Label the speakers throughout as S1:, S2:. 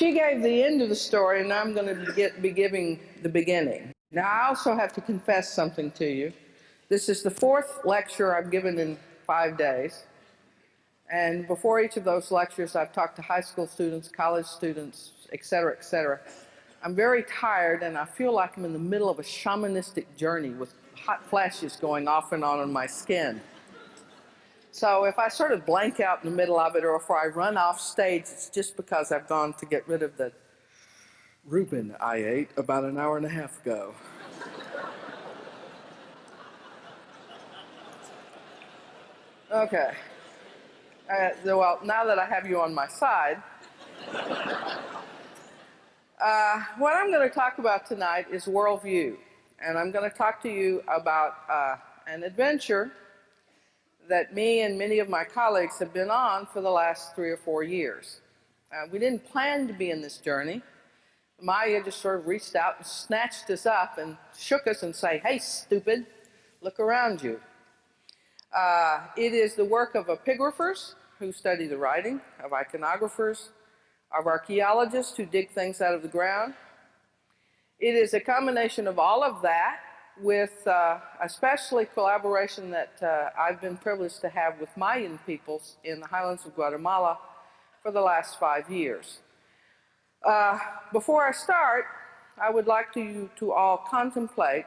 S1: she gave the end of the story, and I'm going to be giving the beginning. Now, I also have to confess something to you. This is the fourth lecture I've given in 5 days. And before each of those lectures, I've talked to high school students, college students, et cetera, et cetera. I'm very tired, and I feel like I'm in the middle of a shamanistic journey with hot flashes going off and on my skin. So if I sort of blank out in the middle of it, or if I run off stage, it's just because I've gone to get rid of the Reuben I ate about an hour and a half ago. Okay. Well, now that I have you on my side, what I'm going to talk about tonight is worldview. And I'm going to talk to you about an adventure that me and many of my colleagues have been on for the last 3 or 4 years. We didn't plan to be in this journey. Maya just sort of reached out and snatched us up and shook us and said, "Hey, stupid, look around you." It is the work of epigraphers who study the writing, of iconographers, of archaeologists who dig things out of the ground. It is a combination of all of that with especially collaboration that I've been privileged to have with Mayan peoples in the highlands of Guatemala for the last 5 years. Before I start, I would like you to all contemplate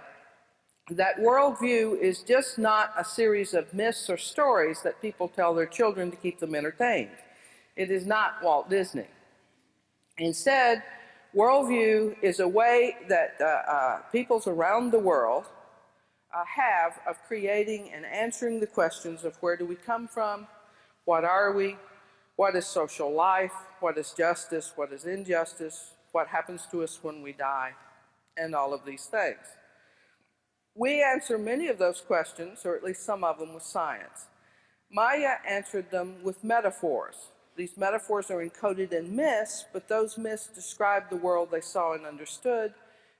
S1: that worldview is just not a series of myths or stories that people tell their children to keep them entertained. It is not Walt Disney. Instead, worldview is a way that peoples around the world have of creating and answering the questions of where do we come from, what are we, what is social life, what is justice, what is injustice, what happens to us when we die, and all of these things. We answer many of those questions, or at least some of them, with science. Maya answered them with metaphors. These metaphors are encoded in myths, but those myths describe the world they saw and understood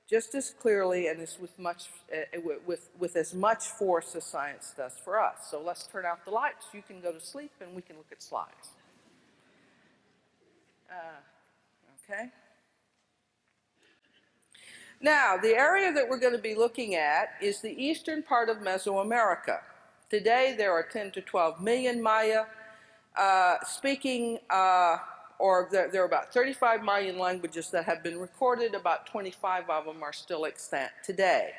S1: just as clearly and with as much force as science does for us. So let's turn out the lights. You can go to sleep, and we can look at slides. Okay. Now, the area that we're going to be looking at is the eastern part of Mesoamerica. Today, there are 10 to 12 million Maya speaking, or there are about 35 Mayan languages that have been recorded. About 25 of them are still extant today.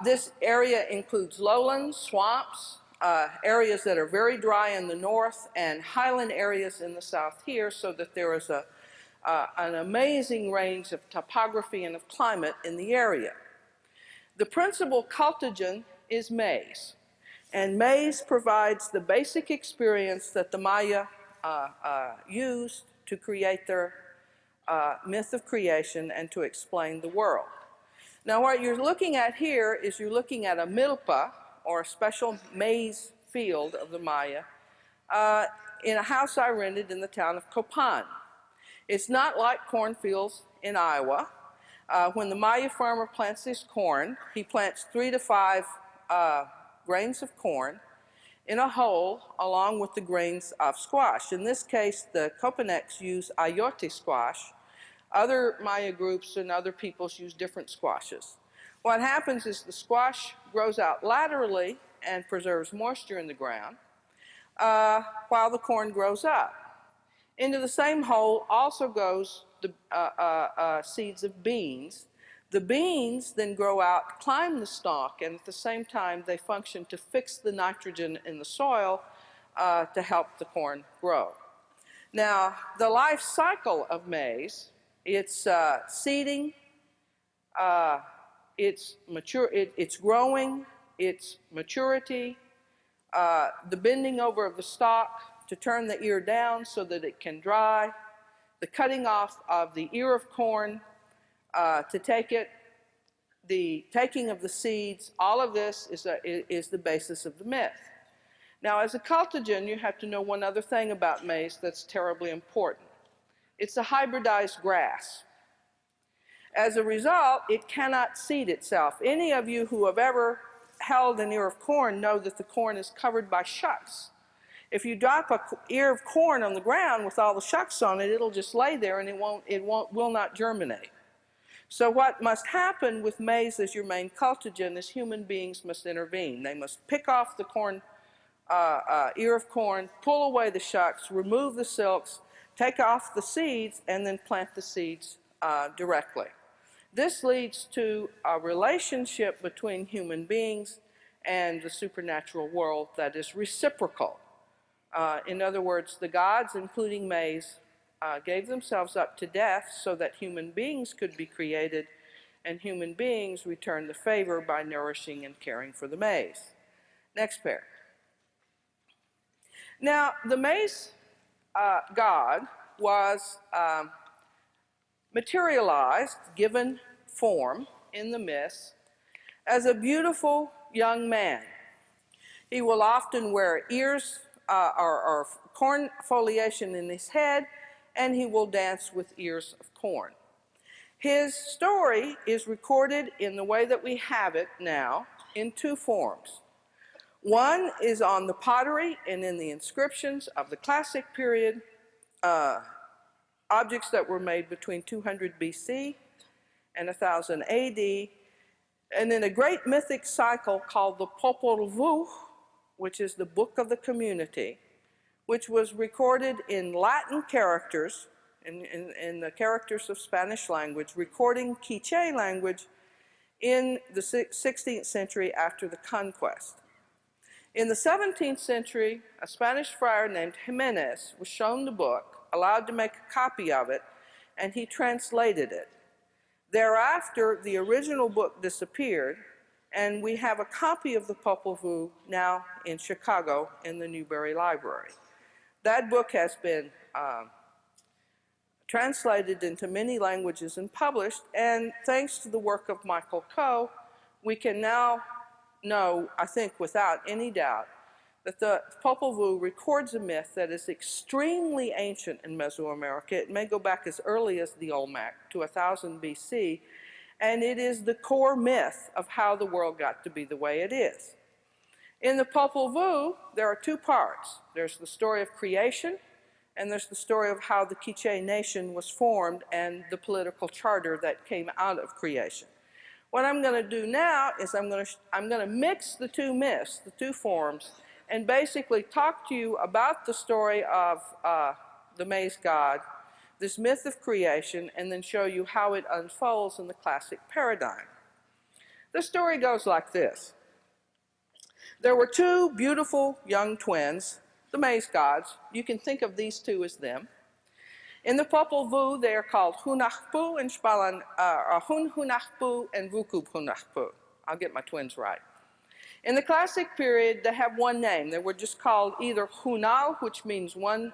S1: This area includes lowlands, swamps, areas that are very dry in the north, and highland areas in the south here, so that there is an amazing range of topography and of climate in the area. The principal cultigen is maize, and maize provides the basic experience that the Maya used to create their myth of creation and to explain the world. Now, what you're looking at here is you're looking at a milpa, or a special maize field of the Maya, in a house I rented in the town of Copan. It's not like cornfields in Iowa. When the Maya farmer plants his corn, he plants 3 to 5 grains of corn in a hole along with the grains of squash. In this case, the Copanecs use ayote squash. Other Maya groups and other peoples use different squashes. What happens is the squash grows out laterally and preserves moisture in the ground while the corn grows up. Into the same hole also goes the seeds of beans. The beans then grow out, climb the stalk, and at the same time they function to fix the nitrogen in the soil to help the corn grow. Now, the life cycle of maize, it's seeding, it's growing, its maturity, the bending over of the stalk to turn the ear down so that it can dry, the cutting off of the ear of corn to take it, the taking of the seeds. All of this is the basis of the myth. Now, as a cultigen, you have to know one other thing about maize that's terribly important. It's a hybridized grass. As a result, it cannot seed itself. Any of you who have ever held an ear of corn know that the corn is covered by shucks. If you drop an ear of corn on the ground with all the shucks on it, it'll just lay there and will not germinate. So what must happen with maize as your main cultigen is human beings must intervene. They must pick off the corn, ear of corn, pull away the shucks, remove the silks, take off the seeds, and then plant the seeds directly. This leads to a relationship between human beings and the supernatural world that is reciprocal. In other words, the gods, including maize, gave themselves up to death so that human beings could be created, and human beings returned the favor by nourishing and caring for the maize. Next pair. Now, the maize god was materialized, given form in the myths, as a beautiful young man. He will often wear ears or corn foliation in his head, and he will dance with ears of corn. His story is recorded in the way that we have it now in two forms. One is on the pottery and in the inscriptions of the classic period, objects that were made between 200 BC and 1000 AD, and in a great mythic cycle called the Popol Vuh, which is the book of the community, which was recorded in Latin characters, in the characters of Spanish language, recording Quiche language in the 16th century after the conquest. In the 17th century, a Spanish friar named Jimenez was shown the book, allowed to make a copy of it, and he translated it. Thereafter, the original book disappeared, and we have a copy of the Popol Vuh now in Chicago in the Newberry Library. That book has been translated into many languages and published, and thanks to the work of Michael Coe, we can now know, I think without any doubt, that the Popol Vuh records a myth that is extremely ancient in Mesoamerica. It may go back as early as the Olmec to 1000 BC, and it is the core myth of how the world got to be the way it is. In the Popol Vuh, there are two parts. There's the story of creation, and there's the story of how the Quiche nation was formed and the political charter that came out of creation. What I'm going to do now is I'm going to mix the two myths, the two forms, and basically talk to you about the story of the maize god, this myth of creation, and then show you how it unfolds in the classic paradigm. The story goes like this. There were two beautiful young twins, the maize gods. You can think of these two as them. In the Popol Vuh, they are called Hunahpu and Hun Hunahpu and Vukub Hunahpu. I'll get my twins right. In the classic period, they have one name. They were just called either Hunal, which means one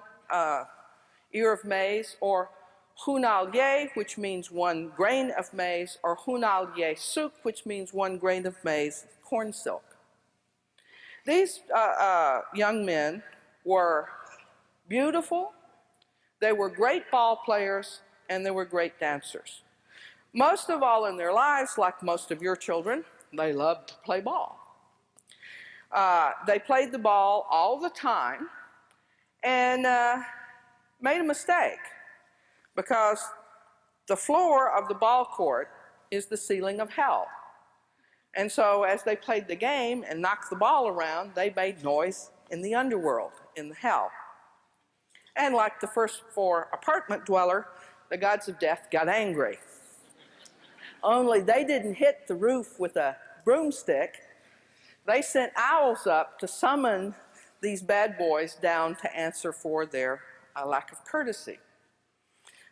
S1: ear of maize, or Hunal Ye, which means one grain of maize, or Hunal Ye Suk, which means one grain of maize, corn silk. These young men were beautiful, they were great ball players, and they were great dancers. Most of all in their lives, like most of your children, they loved to play ball. They played the ball all the time and made a mistake because the floor of the ball court is the ceiling of hell. And so as they played the game and knocked the ball around, they made noise in the underworld, in the hell. And like the first floor apartment dweller, the gods of death got angry. Only they didn't hit the roof with a broomstick. They sent owls up to summon these bad boys down to answer for their lack of courtesy.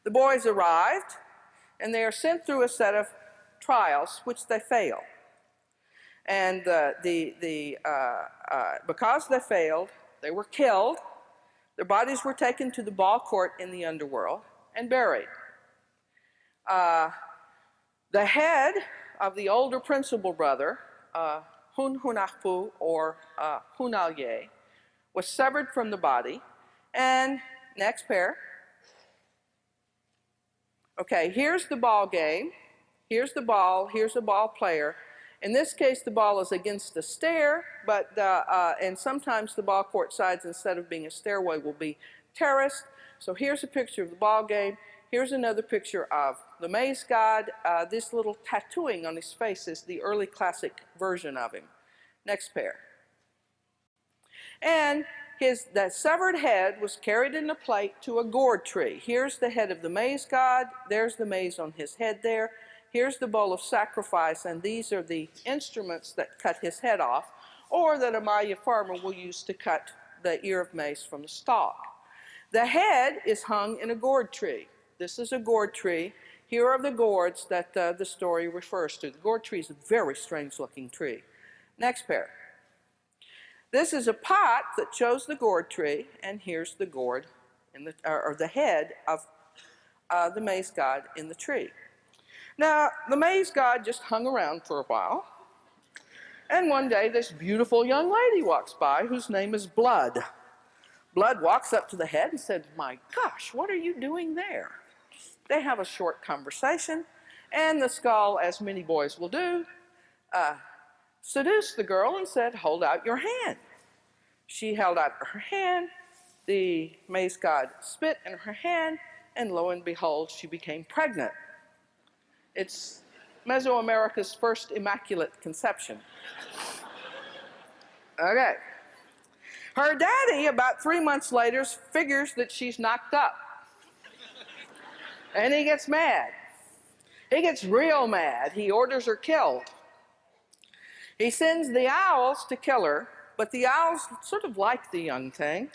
S1: The boys arrived, and they are sent through a set of trials, which they fail. And because they failed, they were killed. Their bodies were taken to the ball court in the underworld and buried. The head of the older principal brother, Hun Hunahpu or Hunalye, was severed from the body. And next pair. Okay, here's the ball game. Here's the ball. Here's the ball player. In this case, the ball is against a stair, but and sometimes the ball court sides, instead of being a stairway, will be terraced. So here's a picture of the ball game. Here's another picture of the Mace God. This little tattooing on his face is the early classic version of him. Next pair. And that severed head was carried in a plate to a gourd tree. Here's the head of the Mace God. There's the maize on his head there. Here's the bowl of sacrifice, and these are the instruments that cut his head off, or that a Maya farmer will use to cut the ear of maize from the stalk. The head is hung in a gourd tree. This is a gourd tree. Here are the gourds that the story refers to. The gourd tree is a very strange-looking tree. Next pair. This is a pot that shows the gourd tree, and here's the gourd, or the head of the Mace God in the tree. Now, the Mace God just hung around for a while, and one day this beautiful young lady walks by whose name is Blood. Blood walks up to the head and said, "My gosh, what are you doing there?" They have a short conversation, and the skull, as many boys will do, seduced the girl and said, "Hold out your hand." She held out her hand, the Mace God spit in her hand, and lo and behold, she became pregnant. It's Mesoamerica's first immaculate conception. Okay. Her daddy, about 3 months later, figures that she's knocked up. And he gets mad. He gets real mad. He orders her killed. He sends the owls to kill her, but the owls sort of like the young thing.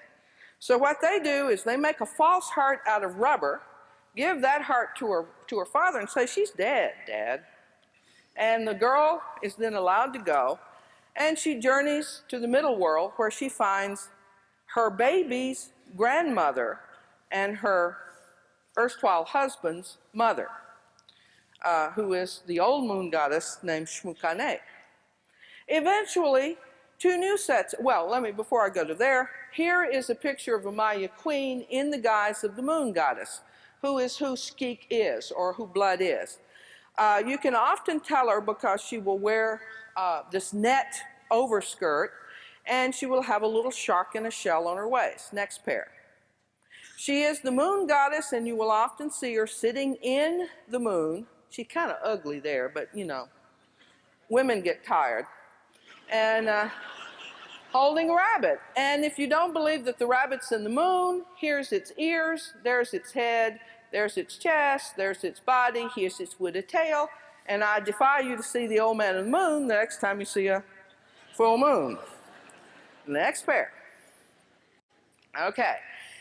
S1: So what they do is they make a false heart out of rubber, give that heart to her father and say, "She's dead, Dad." And the girl is then allowed to go, and she journeys to the middle world where she finds her baby's grandmother and her erstwhile husband's mother, who is the old moon goddess named Shmukane. Eventually, two new sets, before I go to there, here is a picture of a Maya queen in the guise of the moon goddess, who Skik is, or who Blood is. You can often tell her because she will wear this net overskirt, and she will have a little shark in a shell on her waist. Next pair. She is the moon goddess, and you will often see her sitting in the moon. She's kind of ugly there, but you know, women get tired. And holding a rabbit. And if you don't believe that the rabbit's in the moon, here's its ears, there's its head, there's its chest, there's its body, here's its wooded tail. And I defy you to see the old man in the moon the next time you see a full moon. Next pair. Okay.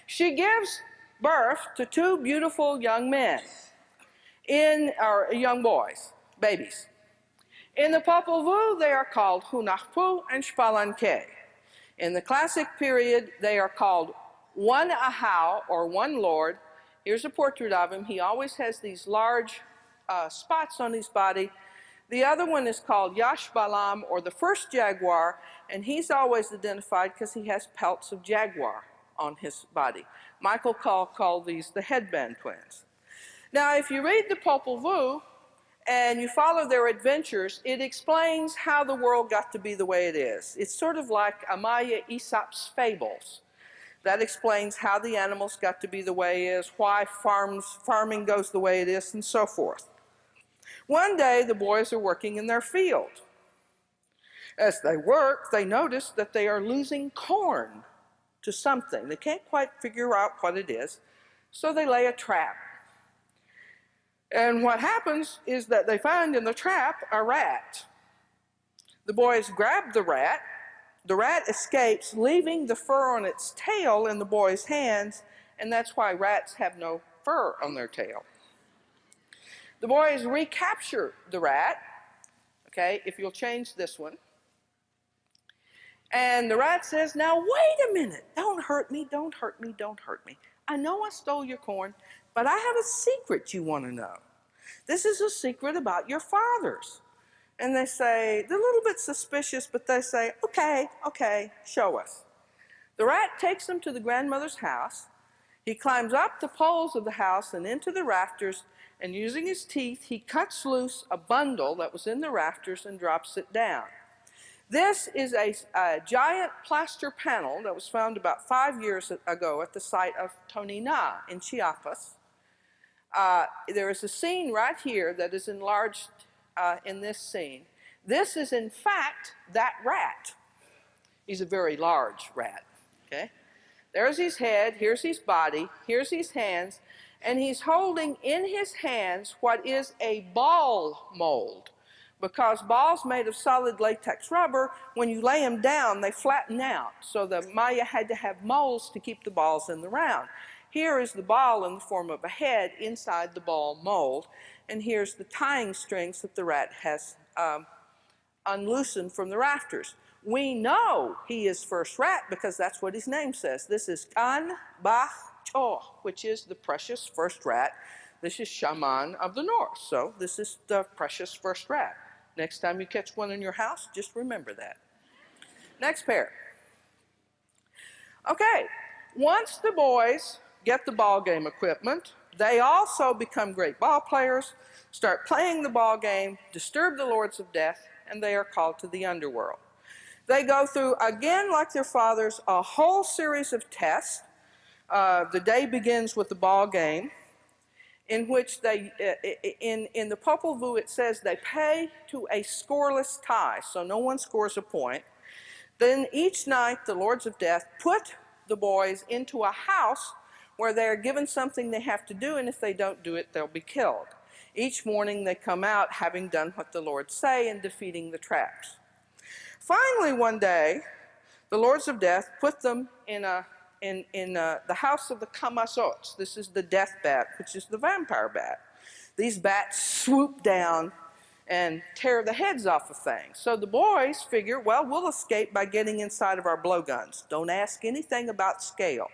S1: She gives birth to two beautiful young men, or young boys, babies. In the Popol Vuh, they are called Hunahpu and Shpalanke. In the classic period, they are called one Ahau, or one Lord. Here's a portrait of him. He always has these large spots on his body. The other one is called Yashbalam, or the first jaguar, and he's always identified because he has pelts of jaguar on his body. Michael called these the headband twins. Now, if you read the Popol Vuh, and you follow their adventures, it explains how the world got to be the way it is. It's sort of like Amaya Aesop's fables. That explains how the animals got to be the way it is, why farming goes the way it is, and so forth. One day, the boys are working in their field. As they work, they notice that they are losing corn to something. They can't quite figure out what it is, so they lay a trap. And what happens is that they find in the trap a rat. The boys grab the rat escapes, leaving the fur on its tail in the boys' hands, and that's why rats have no fur on their tail. The boys recapture the rat, okay, if you'll change this one. And the rat says, "Now wait a minute, don't hurt me, don't hurt me, don't hurt me. I know I stole your corn, but I have a secret you want to know. This is a secret about your fathers." And they say, they're a little bit suspicious, but they say, okay, show us. The rat takes them to the grandmother's house. He climbs up the poles of the house and into the rafters, and using his teeth, he cuts loose a bundle that was in the rafters and drops it down. This is a giant plaster panel that was found about 5 years ago at the site of Tonina in Chiapas. There is a scene right here that is enlarged in this scene. This is, in fact, that rat. He's a very large rat, okay? There's his head, here's his body, here's his hands, and he's holding in his hands what is a ball mold. Because balls made of solid latex rubber, when you lay them down, they flatten out. So the Maya had to have molds to keep the balls in the round. Here is the ball in the form of a head inside the ball mold, and here's the tying strings that the rat has unloosened from the rafters. We know he is first rat because that's what his name says. This is Kan Bah Cho, which is the precious first rat. This is shaman of the north, so this is the precious first rat. Next time you catch one in your house, just remember that. Next pair. Okay, once the boys get the ball game equipment, they also become great ball players, start playing the ball game, disturb the lords of death, and they are called to the underworld. They go through, again like their fathers, a whole series of tests. The day begins with the ball game, in which they, in the Popol Vuh, it says they pay to a scoreless tie, so no one scores a point. Then each night, the lords of death put the boys into a house where they are given something they have to do, and if they don't do it, they'll be killed. Each morning, they come out having done what the lords say and defeating the traps. Finally, one day, the lords of death put them in the house of the Kamasots. This is the death bat, which is the vampire bat. These bats swoop down and tear the heads off of things. So the boys figure, well, we'll escape by getting inside of our blowguns. Don't ask anything about scale.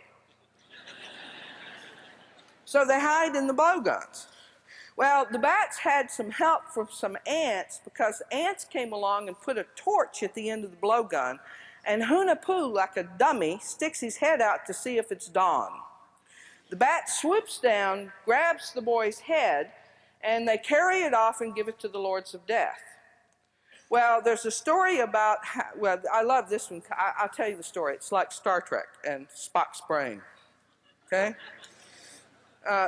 S1: So they hide in the blowguns. Well, the bats had some help from some ants because ants came along and put a torch at the end of the blowgun, and Hunahpu, like a dummy, sticks his head out to see if it's dawn. The bat swoops down, grabs the boy's head, and they carry it off and give it to the lords of death. Well, there's a story about well, I love this one. I'll tell you the story. It's like Star Trek and Spock's brain, okay?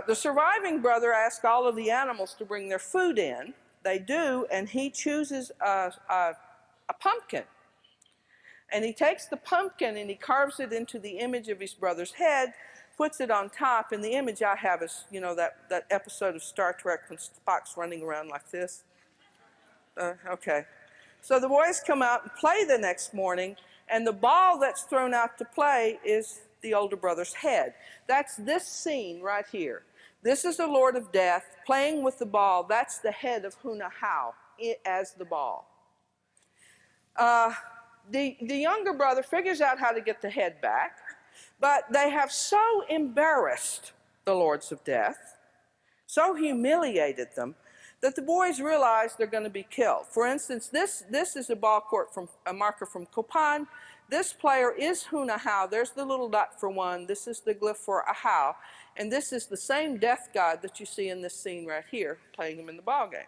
S1: The surviving brother asks all of the animals to bring their food in. They do, and he chooses a pumpkin. And he takes the pumpkin and he carves it into the image of his brother's head, puts it on top, and the image I have is, you know, that episode of Star Trek when Spock's running around like this. Okay. So the boys come out and play the next morning, and the ball that's thrown out to play is the older brother's head. That's this scene right here. This is the Lord of Death playing with the ball. That's the head of Hunahpu as the ball. The younger brother figures out how to get the head back, but they have so embarrassed the lords of death, so humiliated them, that the boys realize they're going to be killed. For instance, this is a ball court from a marker from Copan. This player is Hunahpu. There's the little dot for one. This is the glyph for Ahau. And this is the same death god that you see in this scene right here, playing him in the ball game.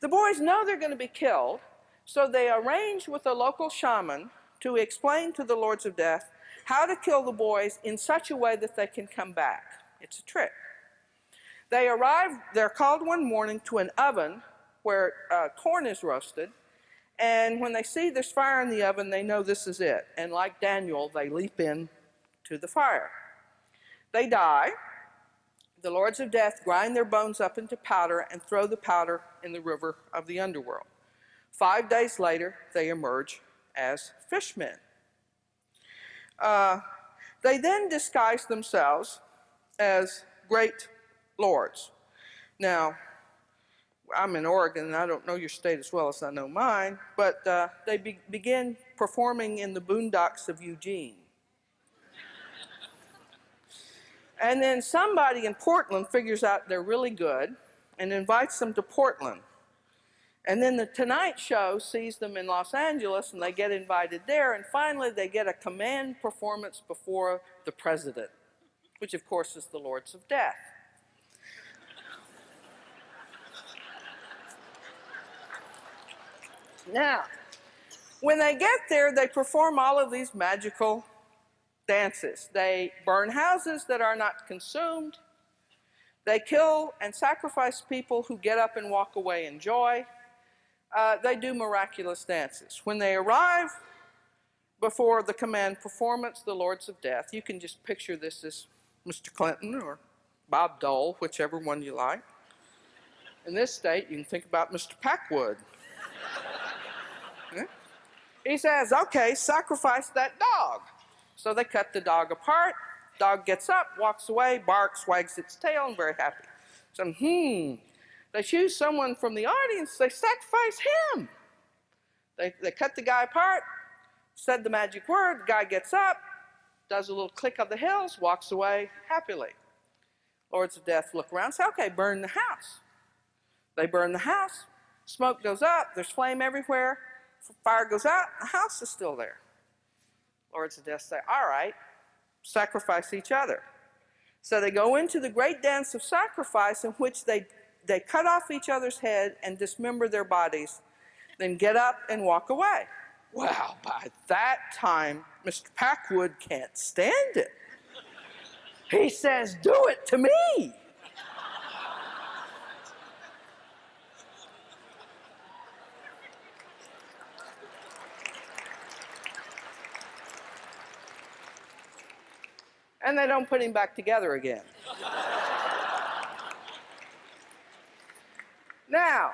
S1: The boys know they're going to be killed, so they arrange with a local shaman to explain to the lords of death how to kill the boys in such a way that they can come back. It's a trick. They arrive, they're called one morning to an oven where corn is roasted, and when they see there's fire in the oven, they know this is it. And like Daniel, they leap in to the fire. They die. The lords of death grind their bones up into powder and throw the powder in the river of the underworld. 5 days later, they emerge as fishmen. They then disguise themselves as great lords. Now, I'm in Oregon, and I don't know your state as well as I know mine, but they begin performing in the boondocks of Eugene. And then somebody in Portland figures out they're really good and invites them to Portland. And then the Tonight Show sees them in Los Angeles, and they get invited there, and finally they get a command performance before the president, which of course is the Lords of Death. Now, when they get there, they perform all of these magical dances. They burn houses that are not consumed. They kill and sacrifice people who get up and walk away in joy. They do miraculous dances. When they arrive before the command performance, the Lords of Death, you can just picture this as Mr. Clinton or Bob Dole, whichever one you like. In this state, you can think about Mr. Packwood. Yeah? He says, okay, sacrifice that dog. So they cut the dog apart. Dog gets up, walks away, barks, wags its tail, and very happy. So, they choose someone from the audience, they sacrifice him. They cut the guy apart, said the magic word, the guy gets up, does a little click of the heels, walks away happily. Lords of Death look around and say, okay, burn the house. They burn the house, smoke goes up, there's flame everywhere, fire goes out, the house is still there. Lords of Death say, all right, sacrifice each other. So they go into the great dance of sacrifice in which they cut off each other's head and dismember their bodies, then get up and walk away. Well, by that time, Mr. Packwood can't stand it. He says, do it to me. And they don't put him back together again. Now,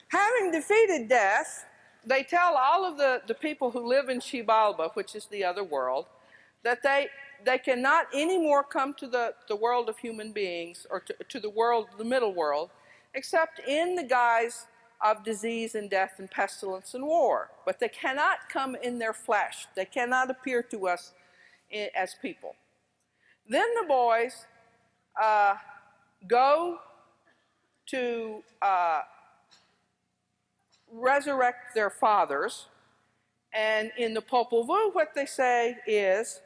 S1: having defeated death, they tell all of the people who live in Xibalba, which is the other world, that they cannot anymore come to the world of human beings or to the world, the middle world, except in the guise of disease and death and pestilence and war. But they cannot come in their flesh. They cannot appear to us as people. Then the boys go to resurrect their fathers, and in the Popol Vuh, what they say is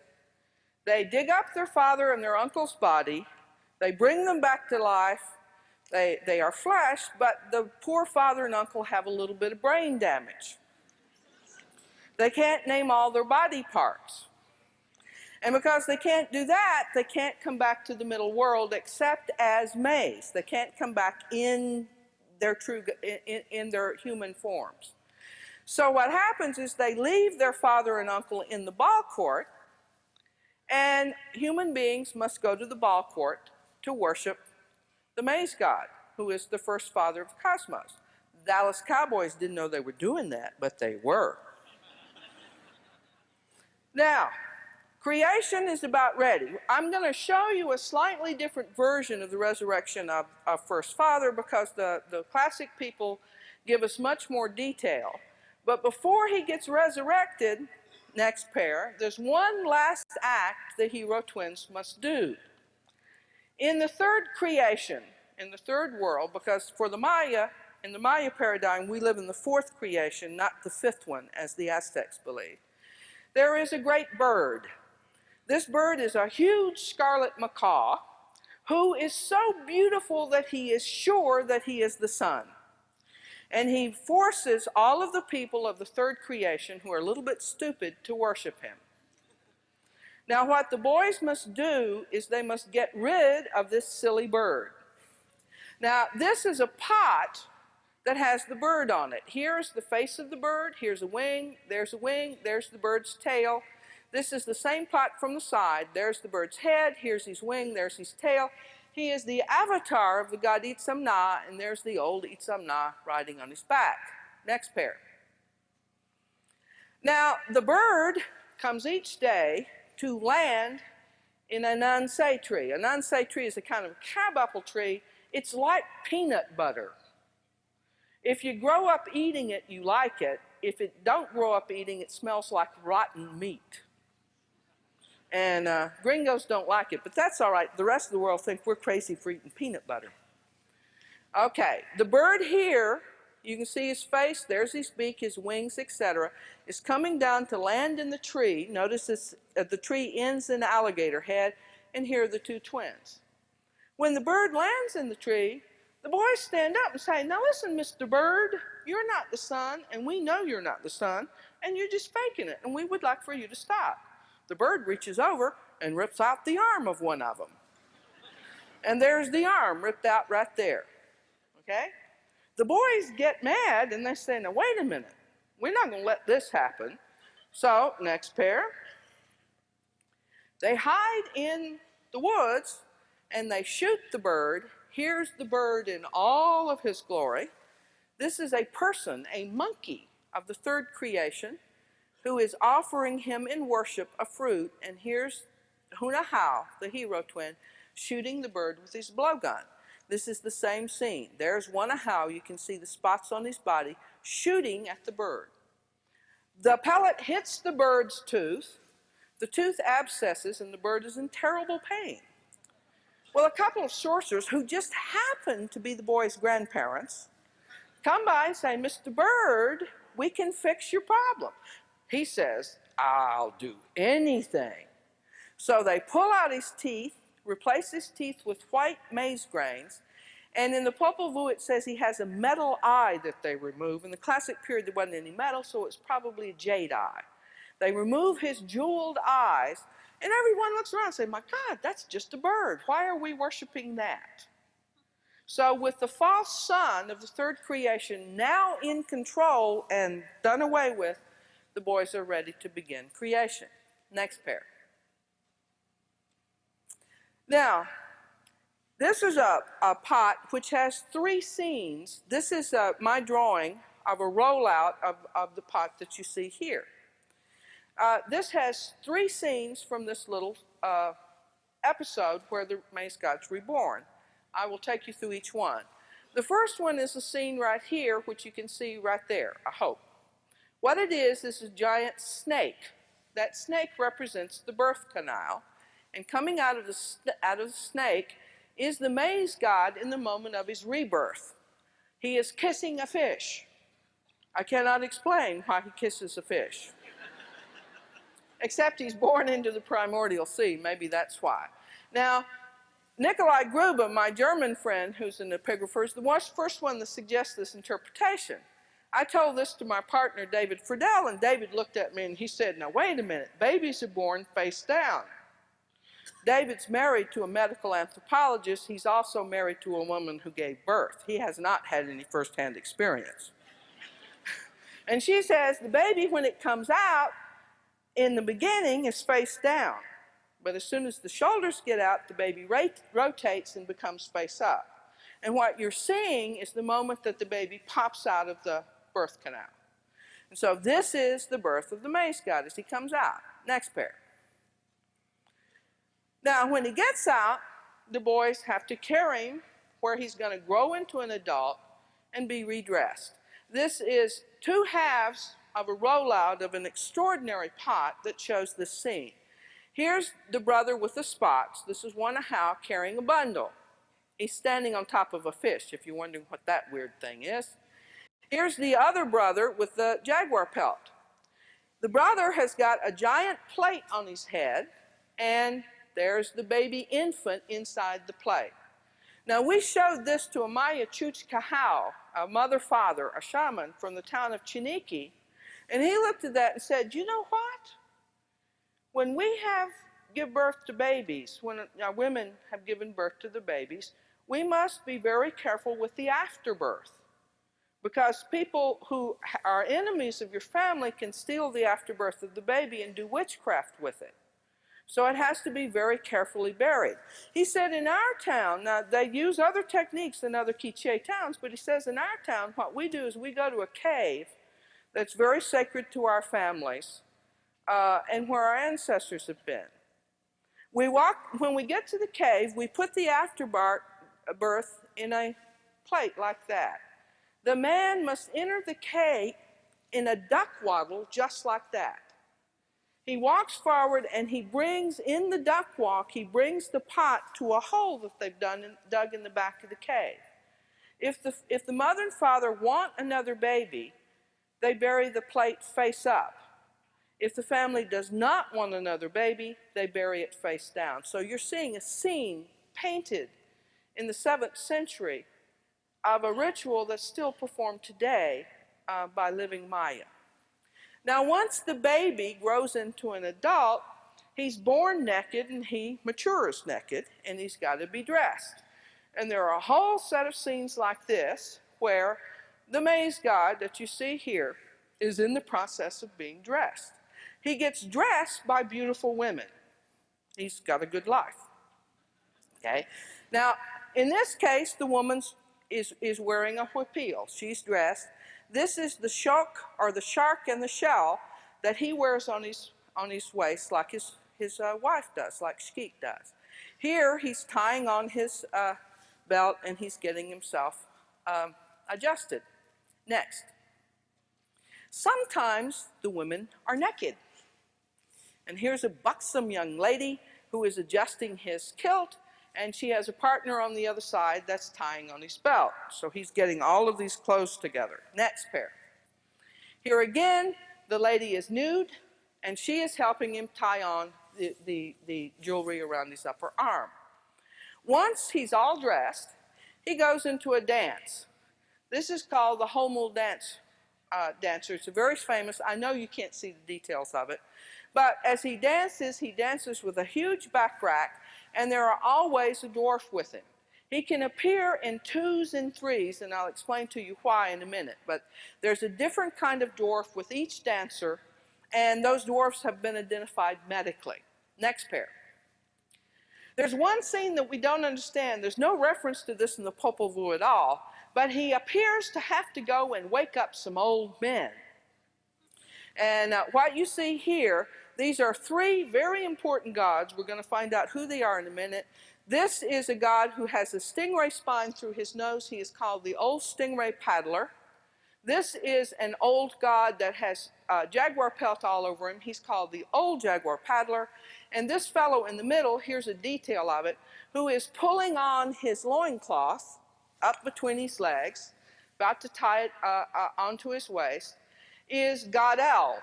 S1: they dig up their father and their uncle's body, they bring them back to life, they are flesh, but the poor father and uncle have a little bit of brain damage. They can't name all their body parts. And because they can't do that, they can't come back to the middle world except as Mace. They can't come back in their in their human forms. So what happens is they leave their father and uncle in the ball court, and human beings must go to the ball court to worship the Mace God, who is the first father of the cosmos. The Dallas Cowboys didn't know they were doing that, but they were. Now, creation is about ready. I'm going to show you a slightly different version of the resurrection of First Father because the classic people give us much more detail. But before he gets resurrected, next pair, there's one last act the hero twins must do. In the third creation, in the third world, because for the Maya, in the Maya paradigm, we live in the fourth creation, not the fifth one, as the Aztecs believe. There is a great bird. This bird is a huge scarlet macaw who is so beautiful that he is sure that he is the sun. And he forces all of the people of the third creation who are a little bit stupid to worship him. Now what the boys must do is they must get rid of this silly bird. Now this is a pot that has the bird on it. Here's the face of the bird, here's a wing, there's the bird's tail. This is the same pot from the side. There's the bird's head, here's his wing, there's his tail. He is the avatar of the god Itzamna, and there's the old Itzamna riding on his back. Next pair. Now, the bird comes each day to land in a nansei tree. A nansei tree is a kind of crabapple tree. It's like peanut butter. If you grow up eating it, you like it. If it don't grow up eating, it smells like rotten meat. And gringos don't like it, but that's all right. The rest of the world think we're crazy for eating peanut butter. Okay, the bird here, you can see his face, there's his beak, his wings, etc., is coming down to land in the tree. Notice this, the tree ends in alligator head, and here are the two twins. When the bird lands in the tree, The boys stand up and say, now listen, Mr. Bird, you're not the sun, and we know you're not the sun, and you're just faking it, and we would like for you to stop. The bird reaches over and rips out the arm of one of them. And there's the arm ripped out right there. Okay? The boys get mad, and they say, now wait a minute. We're not going to let this happen. So, next pair. They hide in the woods, and they shoot the bird. Here's the bird in all of his glory. This is a person, a monkey of the third creation, who is offering him in worship a fruit. And here's Hunahau, the hero twin, shooting the bird with his blowgun. This is the same scene. There's Hunahau. You can see the spots on his body shooting at the bird. The pellet hits the bird's tooth. The tooth abscesses, and the bird is in terrible pain. Well, a couple of sorcerers who just happen to be the boy's grandparents come by and say, Mr. Bird, we can fix your problem. He says, I'll do anything. So they pull out his teeth, replace his teeth with white maize grains, and in the Popol Vuh it says he has a metal eye that they remove. In the classic period there wasn't any metal, so it's probably a jade eye. They remove his jeweled eyes, and everyone looks around and says, my God, that's just a bird. Why are we worshiping that? So with the false son of the third creation now in control and done away with, the boys are ready to begin creation. Next pair. Now, this is a pot which has 3 scenes. This is my drawing of a rollout of the pot that you see here. This has 3 scenes from this little episode where the Mace God's reborn. I will take you through each one. The first one is a scene right here, which you can see right there, I hope. What it is a giant snake. That snake represents the birth canal, and coming out of the snake is the Mace God in the moment of his rebirth. He is kissing a fish. I cannot explain why he kisses a fish. Except he's born into the primordial sea. Maybe that's why. Now, Nikolai Gruber, my German friend who's an epigrapher, is the first one to suggest this interpretation. I told this to my partner, David Friedel, and David looked at me and he said, now wait a minute, babies are born face down. David's married to a medical anthropologist. He's also married to a woman who gave birth. He has not had any first-hand experience. And she says the baby, when it comes out, in the beginning is face down. But as soon as the shoulders get out, the baby rotates and becomes face up. And what you're seeing is the moment that the baby pops out of the birth canal. And so this is the birth of the Mace God as he comes out. Next pair. Now, when he gets out, the boys have to carry him where he's going to grow into an adult and be redressed. This is 2 halves of a rollout of an extraordinary pot that shows this scene. Here's the brother with the spots. This is Hunahau carrying a bundle. He's standing on top of a fish, if you're wondering what that weird thing is. Here's the other brother with the jaguar pelt. The brother has got a giant plate on his head, and there's the baby infant inside the plate. Now, we showed this to a Maya Chuchkahau, a mother-father, a shaman from the town of Chiniki, and he looked at that and said, you know what? When we give birth to babies, when our women have given birth to the babies, we must be very careful with the afterbirth, because people who are enemies of your family can steal the afterbirth of the baby and do witchcraft with it. So it has to be very carefully buried. He said in our town, now they use other techniques than other Quiche towns, but he says in our town what we do is we go to a cave that's very sacred to our families and where our ancestors have been. When we get to the cave, we put the afterbirth in a plate like that. The man must enter the cave in a duck waddle just like that. He walks forward and he brings, in the duck walk, he brings the pot to a hole that they've dug in the back of the cave. If the mother and father want another baby, they bury the plate face up. If the family does not want another baby, they bury it face down. So you're seeing a scene painted in the 7th century of a ritual that's still performed today by living Maya. Now, once the baby grows into an adult, he's born naked and he matures naked, and he's got to be dressed. And there are a whole set of scenes like this where the Mace God that you see here is in the process of being dressed. He gets dressed by beautiful women. He's got a good life. Okay? Now, in this case, the woman is wearing a huipil. She's dressed. This is the shark, or the shark and the shell, that he wears on his waist like his wife does, like Schele does. Here, he's tying on his belt and he's getting himself adjusted. Next. Sometimes the women are naked. And here's a buxom young lady who is adjusting his kilt, and she has a partner on the other side that's tying on his belt. So he's getting all of these clothes together. Next pair. Here again, the lady is nude, and she is helping him tie on the jewelry around his upper arm. Once he's all dressed, he goes into a dance. This is called the Homel Dance dancer. It's very famous. I know you can't see the details of it. But as he dances with a huge back rack, and there are always a dwarf with him. He can appear in 2s and 3s, and I'll explain to you why in a minute. But there's a different kind of dwarf with each dancer, and those dwarfs have been identified medically. Next pair. There's one scene that we don't understand. There's no reference to this in the Popol Vuh at all, but he appears to have to go and wake up some old men. And what you see here, these are 3 very important gods. We're going to find out who they are in a minute. This is a god who has a stingray spine through his nose. He is called the old stingray paddler. This is an old god that has jaguar pelt all over him. He's called the old jaguar paddler. And this fellow in the middle, here's a detail of it, who is pulling on his loincloth up between his legs, about to tie it onto his waist, is Godel,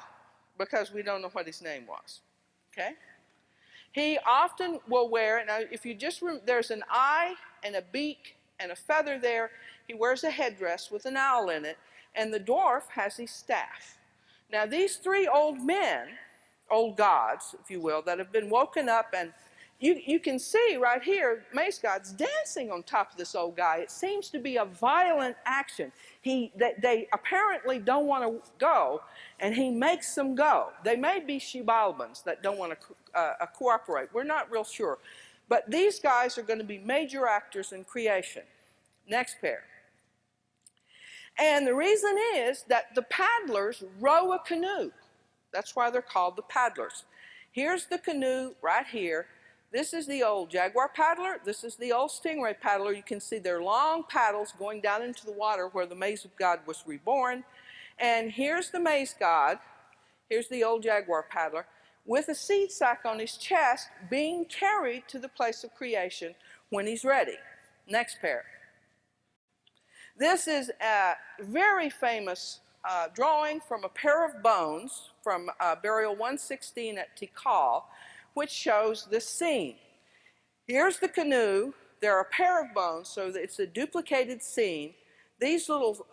S1: because we don't know what his name was. Okay? He often will wear, now if you just remember, there's an eye and a beak and a feather there. He wears a headdress with an owl in it, and the dwarf has his staff. Now these 3 old men, old gods, if you will, that have been woken up, and you can see right here, Mace God's dancing on top of this old guy. It seems to be a violent action. They apparently don't want to go, and he makes them go. They may be Shebalbans that don't want to cooperate. We're not real sure. But these guys are going to be major actors in creation. Next pair. And the reason is that the paddlers row a canoe. That's why they're called the paddlers. Here's the canoe right here. This is the old jaguar paddler. This is the old stingray paddler. You can see their long paddles going down into the water where the Mace of God was reborn. And here's the Mace God. Here's the old jaguar paddler with a seed sack on his chest being carried to the place of creation when he's ready. Next pair. This is a very famous drawing from a pair of bones from burial 116 at Tikal, which shows this scene. Here's the canoe. There are a pair of bones, so it's a duplicated scene. These little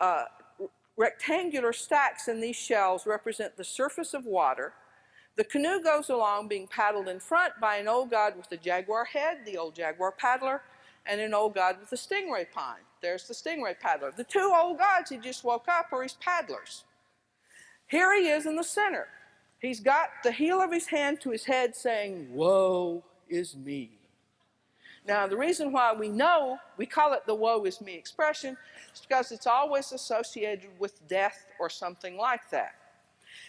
S1: rectangular stacks in these shells represent the surface of water. The canoe goes along being paddled in front by an old god with a jaguar head, the old jaguar paddler, and an old god with a stingray pine. There's the stingray paddler. The 2 old gods he just woke up are his paddlers. Here he is in the center. He's got the heel of his hand to his head saying, "Woe is me." Now, the reason why we call it the woe is me expression is because it's always associated with death or something like that.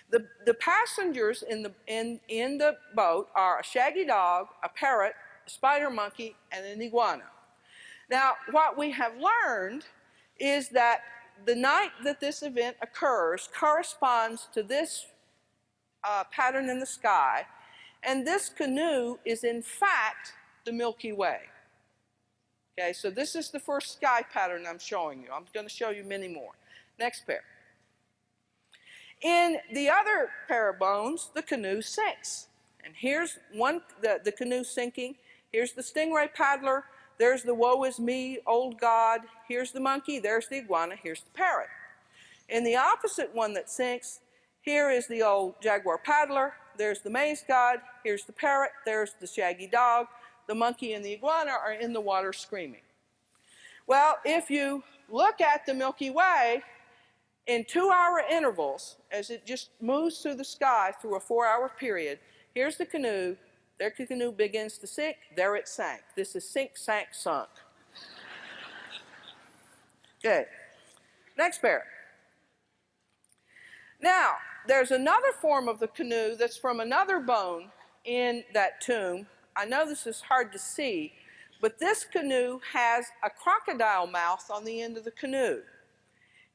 S1: The passengers in the boat are a shaggy dog, a parrot, a spider monkey, and an iguana. Now, what we have learned is that the night that this event occurs corresponds to this pattern in the sky, and this canoe is in fact the Milky Way. Okay, so this is the first sky pattern I'm showing you. I'm going to show you many more. Next pair. In the other pair of bones, the canoe sinks. And here's the canoe sinking. Here's the stingray paddler. There's the woe is me, old God. Here's the monkey. There's the iguana. Here's the parrot. In the opposite one that sinks, here is the old jaguar paddler. There's the Mace God. Here's the parrot. There's the shaggy dog. The monkey and the iguana are in the water screaming. Well, if you look at the Milky Way in 2-hour intervals, as it just moves through the sky through a 4-hour period, here's the canoe. There the canoe begins to sink. There it sank. This is sink, sank, sunk. Okay. Next pair. Now, there's another form of the canoe that's from another bone in that tomb. I know this is hard to see, but this canoe has a crocodile mouth on the end of the canoe.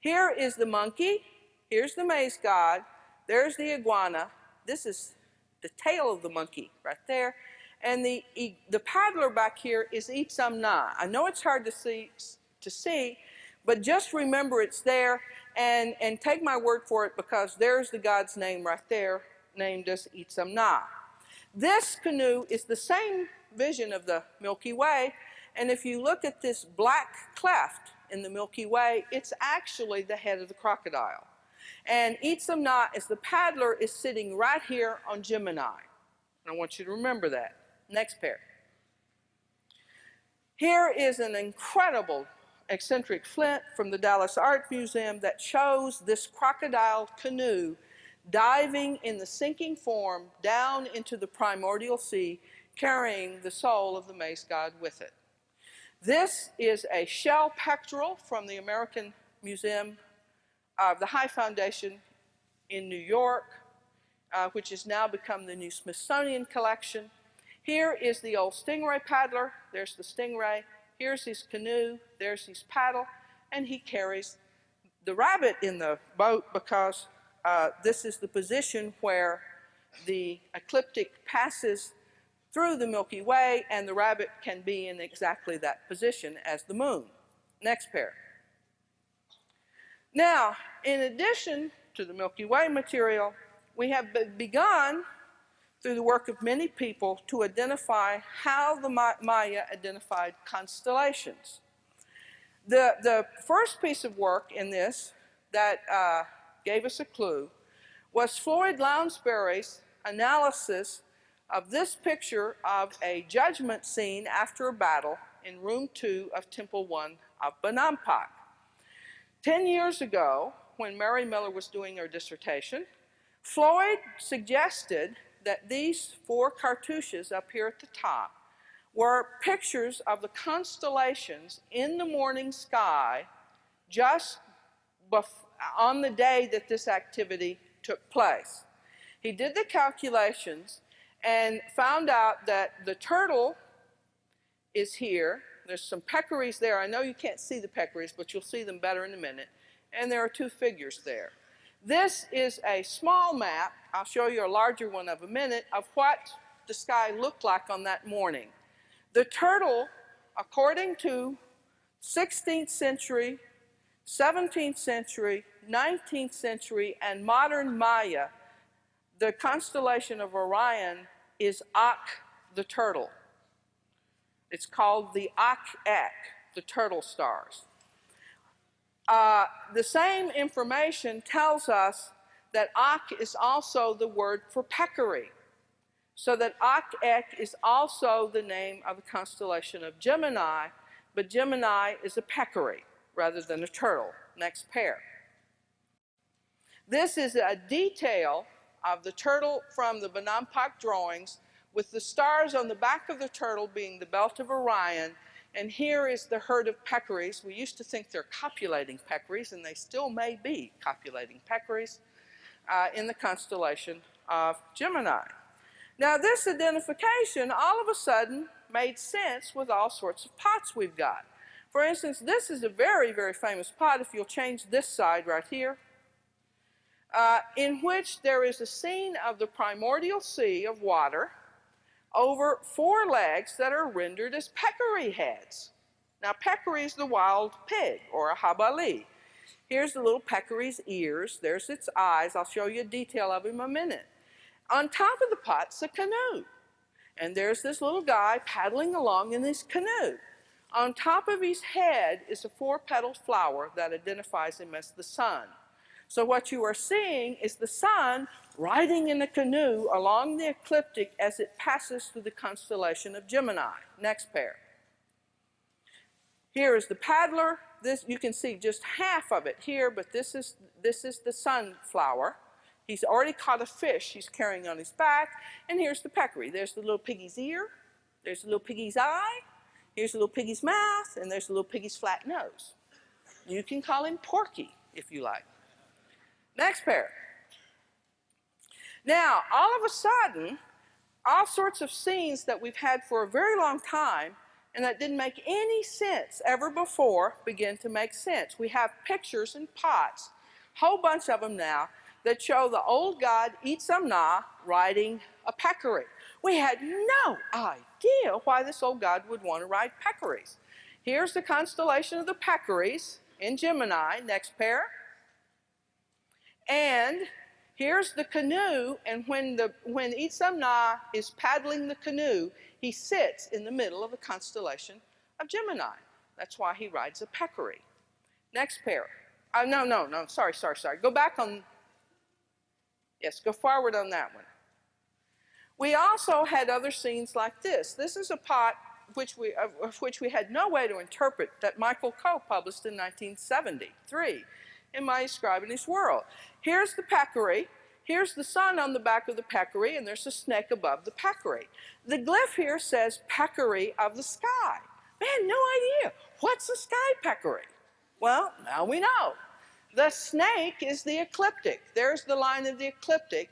S1: Here is the monkey. Here's the Mace God. There's the iguana. This is the tail of the monkey right there. And the paddler back here is Itzamna. I know it's hard to see, but just remember it's there and take my word for it, because there's the God's name right there, named as Itzamna. This canoe is the same vision of the Milky Way, and if you look at this black cleft in the Milky Way, it's actually the head of the crocodile. And Itzamna, as the paddler, is sitting right here on Gemini. And I want you to remember that. Next pair. Here is an incredible eccentric flint from the Dallas Art Museum that shows this crocodile canoe diving in the sinking form down into the primordial sea, carrying the soul of the Mace God with it. This is a shell pectoral from the American Museum of the High Foundation in New York, which has now become the new Smithsonian collection. Here is the old stingray paddler. There's the stingray. Here's his canoe. There's his paddle. And he carries the rabbit in the boat, because this is the position where the ecliptic passes through the Milky Way, and the rabbit can be in exactly that position as the moon. Next pair. Now, in addition to the Milky Way material, we have begun, through the work of many people, to identify how the Maya identified constellations. The first piece of work in this that gave us a clue was Floyd Lounsbury's analysis of this picture of a judgment scene after a battle in room 2 of Temple 1 of Bonampak. 10 years ago, when Mary Miller was doing her dissertation, Floyd suggested that these 4 cartouches up here at the top were pictures of the constellations in the morning sky just on the day that this activity took place. He did the calculations and found out that the turtle is here. There's some peccaries there. I know you can't see the peccaries, but you'll see them better in a minute. And there are 2 figures there. This is a small map, I'll show you a larger one of a minute, of what the sky looked like on that morning. The turtle, according to 16th century, 17th century, 19th century, and modern Maya, the constellation of Orion is Ak the turtle. It's called the Ak-Ek, the turtle stars. The same information tells us that Ak is also the word for Peccary, so that Ak-Ek is also the name of the constellation of Gemini, but Gemini is a peccary rather than a turtle. Next pair. This is a detail of the turtle from the Bonampak drawings, with the stars on the back of the turtle being the belt of Orion, and here is the herd of peccaries. We used to think they're copulating peccaries, and they still may be copulating peccaries in the constellation of Gemini. Now, this identification all of a sudden made sense with all sorts of pots we've got. For instance, this is a very, very famous pot, if you'll change this side right here, in which there is a scene of the primordial sea of water over 4 legs that are rendered as peccary heads. Now, peccary is the wild pig, or a habali. Here's the little peccary's ears. There's its eyes. I'll show you a detail of him in a minute. On top of the pot's a canoe. And there's this little guy paddling along in this canoe. On top of his head is a four-petaled flower that identifies him as the sun. So what you are seeing is the sun riding in a canoe along the ecliptic as it passes through the constellation of Gemini. Next pair. Here is the paddler. This, you can see just half of it here, but this is the sunflower. He's already caught a fish he's carrying on his back. And here's the peccary. There's the little piggy's ear. There's the little piggy's eye. Here's the little piggy's mouth. And there's the little piggy's flat nose. You can call him Porky if you like. Next pair. Now, all of a sudden, all sorts of scenes that we've had for a very long time and that didn't make any sense ever before begin to make sense. We have pictures in pots, a whole bunch of them now, that show the old god Itzamna riding a peccary. We had no idea why this old god would want to ride peccaries. Here's the constellation of the Peccaries in Gemini. Next pair. And here's the canoe, and when Itzamna is paddling the canoe, he sits in the middle of the constellation of Gemini. That's why he rides a peccary. Next pair. No, sorry. Go back on, yes, go forward on that one. We also had other scenes like this. This is a pot of which we had no way to interpret that Michael Coe published in 1973 in My Scribe and His World. Here's the peccary. Here's the sun on the back of the peccary, and there's a snake above the peccary. The glyph here says peccary of the sky. Man, no idea. What's a sky peccary? Well, now we know. The snake is the ecliptic. There's the line of the ecliptic.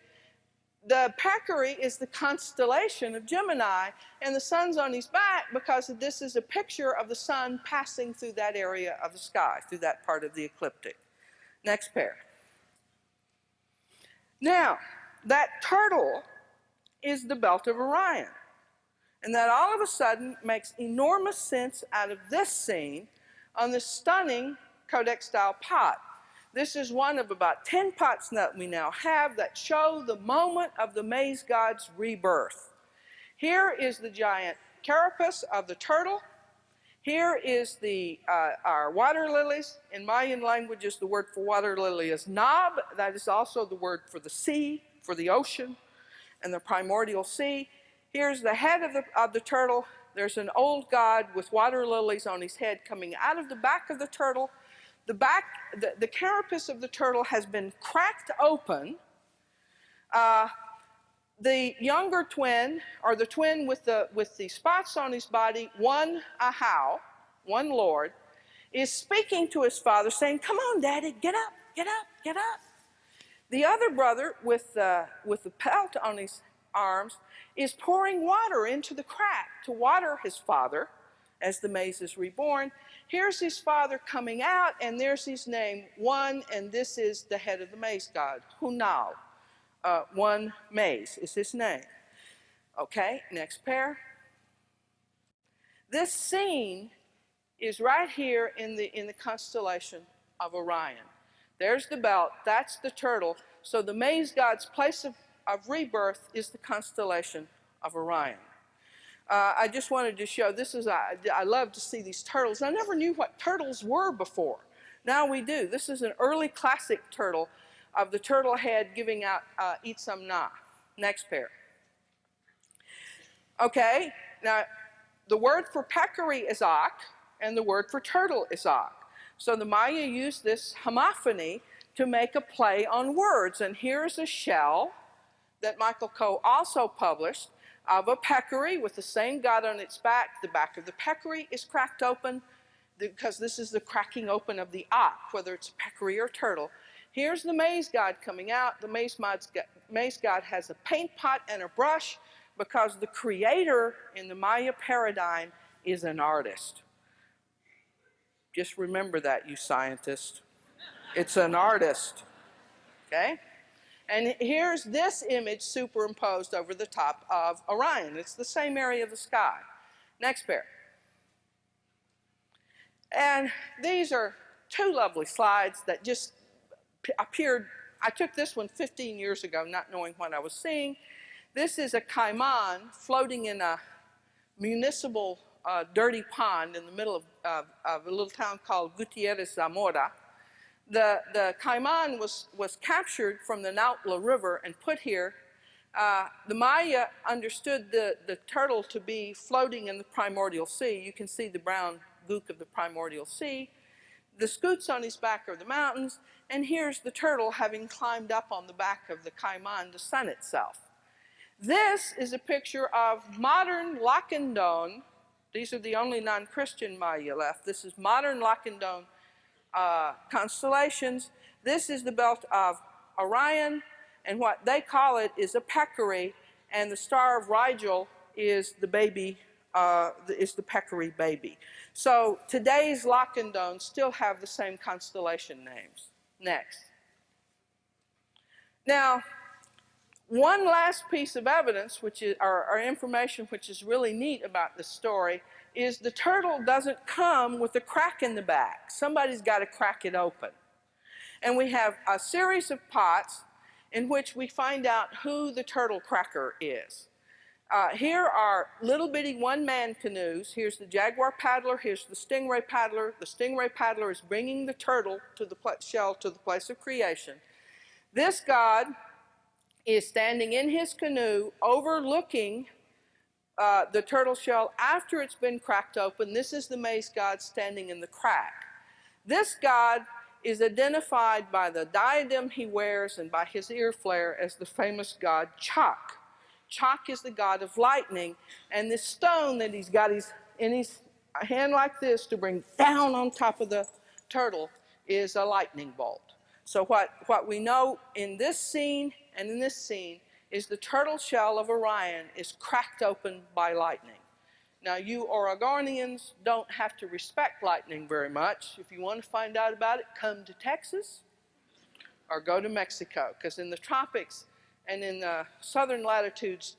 S1: The peccary is the constellation of Gemini, and the sun's on his back because this is a picture of the sun passing through that area of the sky, through that part of the ecliptic. Next pair. Now, that turtle is the belt of Orion. And that all of a sudden makes enormous sense out of this scene on this stunning Codex-style pot. This is one of about 10 pots that we now have that show the moment of the Mace God's rebirth. Here is the giant carapace of the turtle. Here is our water lilies. In Mayan languages, the word for water lily is nab. That is also the word for the sea, for the ocean, and the primordial sea. Here's the head of the turtle. There's an old god with water lilies on his head coming out of the back of the turtle. The carapace of the turtle has been cracked open. The younger twin, or the twin with the spots on his body, one Ahau, one Lord, is speaking to his father, saying, "Come on, Daddy, get up, get up, get up." The other brother with the pelt on his arms is pouring water into the crack to water his father as the maze is reborn. Here's his father coming out, and there's his name, One, and this is the head of the maze god, Hunau. One Maze is his name. Okay, next pair. This scene is right here in the constellation of Orion. There's the belt, that's the turtle. So the maze god's place of rebirth is the constellation of Orion. I just wanted to show, I love to see these turtles. I never knew what turtles were before. Now we do. This is an early classic turtle of the turtle head giving out Itzamna. Next pair. Okay, now the word for peccary is ak, and the word for turtle is ak. So the Maya used this homophony to make a play on words. And here's a shell that Michael Coe also published of a peccary with the same god on its back. The back of the peccary is cracked open because this is the cracking open of the ak, whether it's peccary or turtle. Here's the maze god coming out. The maze god has a paint pot and a brush because the creator in the Maya paradigm is an artist. Just remember that, you scientists. It's an artist, okay? And here's this image superimposed over the top of Orion. It's the same area of the sky. Next pair. And these are two lovely slides that just appeared. I took this one 15 years ago, not knowing what I was seeing. This is a caiman floating in a municipal dirty pond in the middle of a little town called Gutierrez Zamora. The caiman was captured from the Nautla River and put here. The Maya understood the turtle to be floating in the primordial sea. You can see the brown gook of the primordial sea. The scoots on his back are the mountains, and here's the turtle having climbed up on the back of the caiman to sun itself. This is a picture of modern Lacandon. These are the only non-Christian Maya left. This is modern Lacandon constellations. This is the belt of Orion, and what they call it is a Peccary, and the star of Rigel is the baby, is the Peccary baby. So today's Lacandon still have the same constellation names. Next. Now, one last piece of evidence, which is, or information which is really neat about this story, is the turtle doesn't come with a crack in the back. Somebody's got to crack it open. And we have a series of pots in which we find out who the turtle cracker is. Here are little bitty one-man canoes. Here's the jaguar paddler, here's the stingray paddler. The stingray paddler is bringing the turtle to the shell to the place of creation. This god is standing in his canoe overlooking the turtle shell after it's been cracked open. This is the Mace God standing in the crack. This god is identified by the diadem he wears and by his ear flare as the famous god Chak. Chak is the god of lightning, and this stone that he's got in his hand like this to bring down on top of the turtle is a lightning bolt. So what we know in this scene and in this scene is the turtle shell of Orion is cracked open by lightning. Now, you Oregonians don't have to respect lightning very much. If you want to find out about it, come to Texas or go to Mexico, because in the tropics and in the southern latitudes,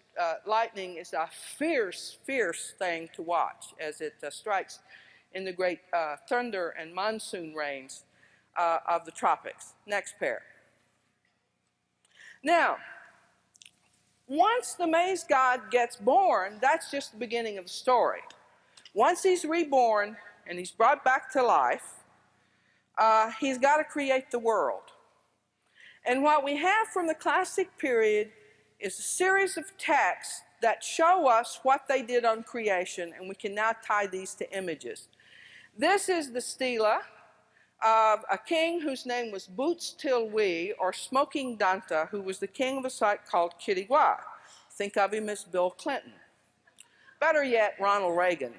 S1: lightning is a fierce, fierce thing to watch as it strikes in the great thunder and monsoon rains of the tropics. Next pair. Now, once the Mace God gets born, that's just the beginning of the story. Once he's reborn and he's brought back to life, he's got to create the world. And what we have from the classic period is a series of texts that show us what they did on creation, and we can now tie these to images. This is the stela of a king whose name was Boots Tilwe, or Smoking Danta, who was the king of a site called Quiriguá. Think of him as Bill Clinton. Better yet, Ronald Reagan.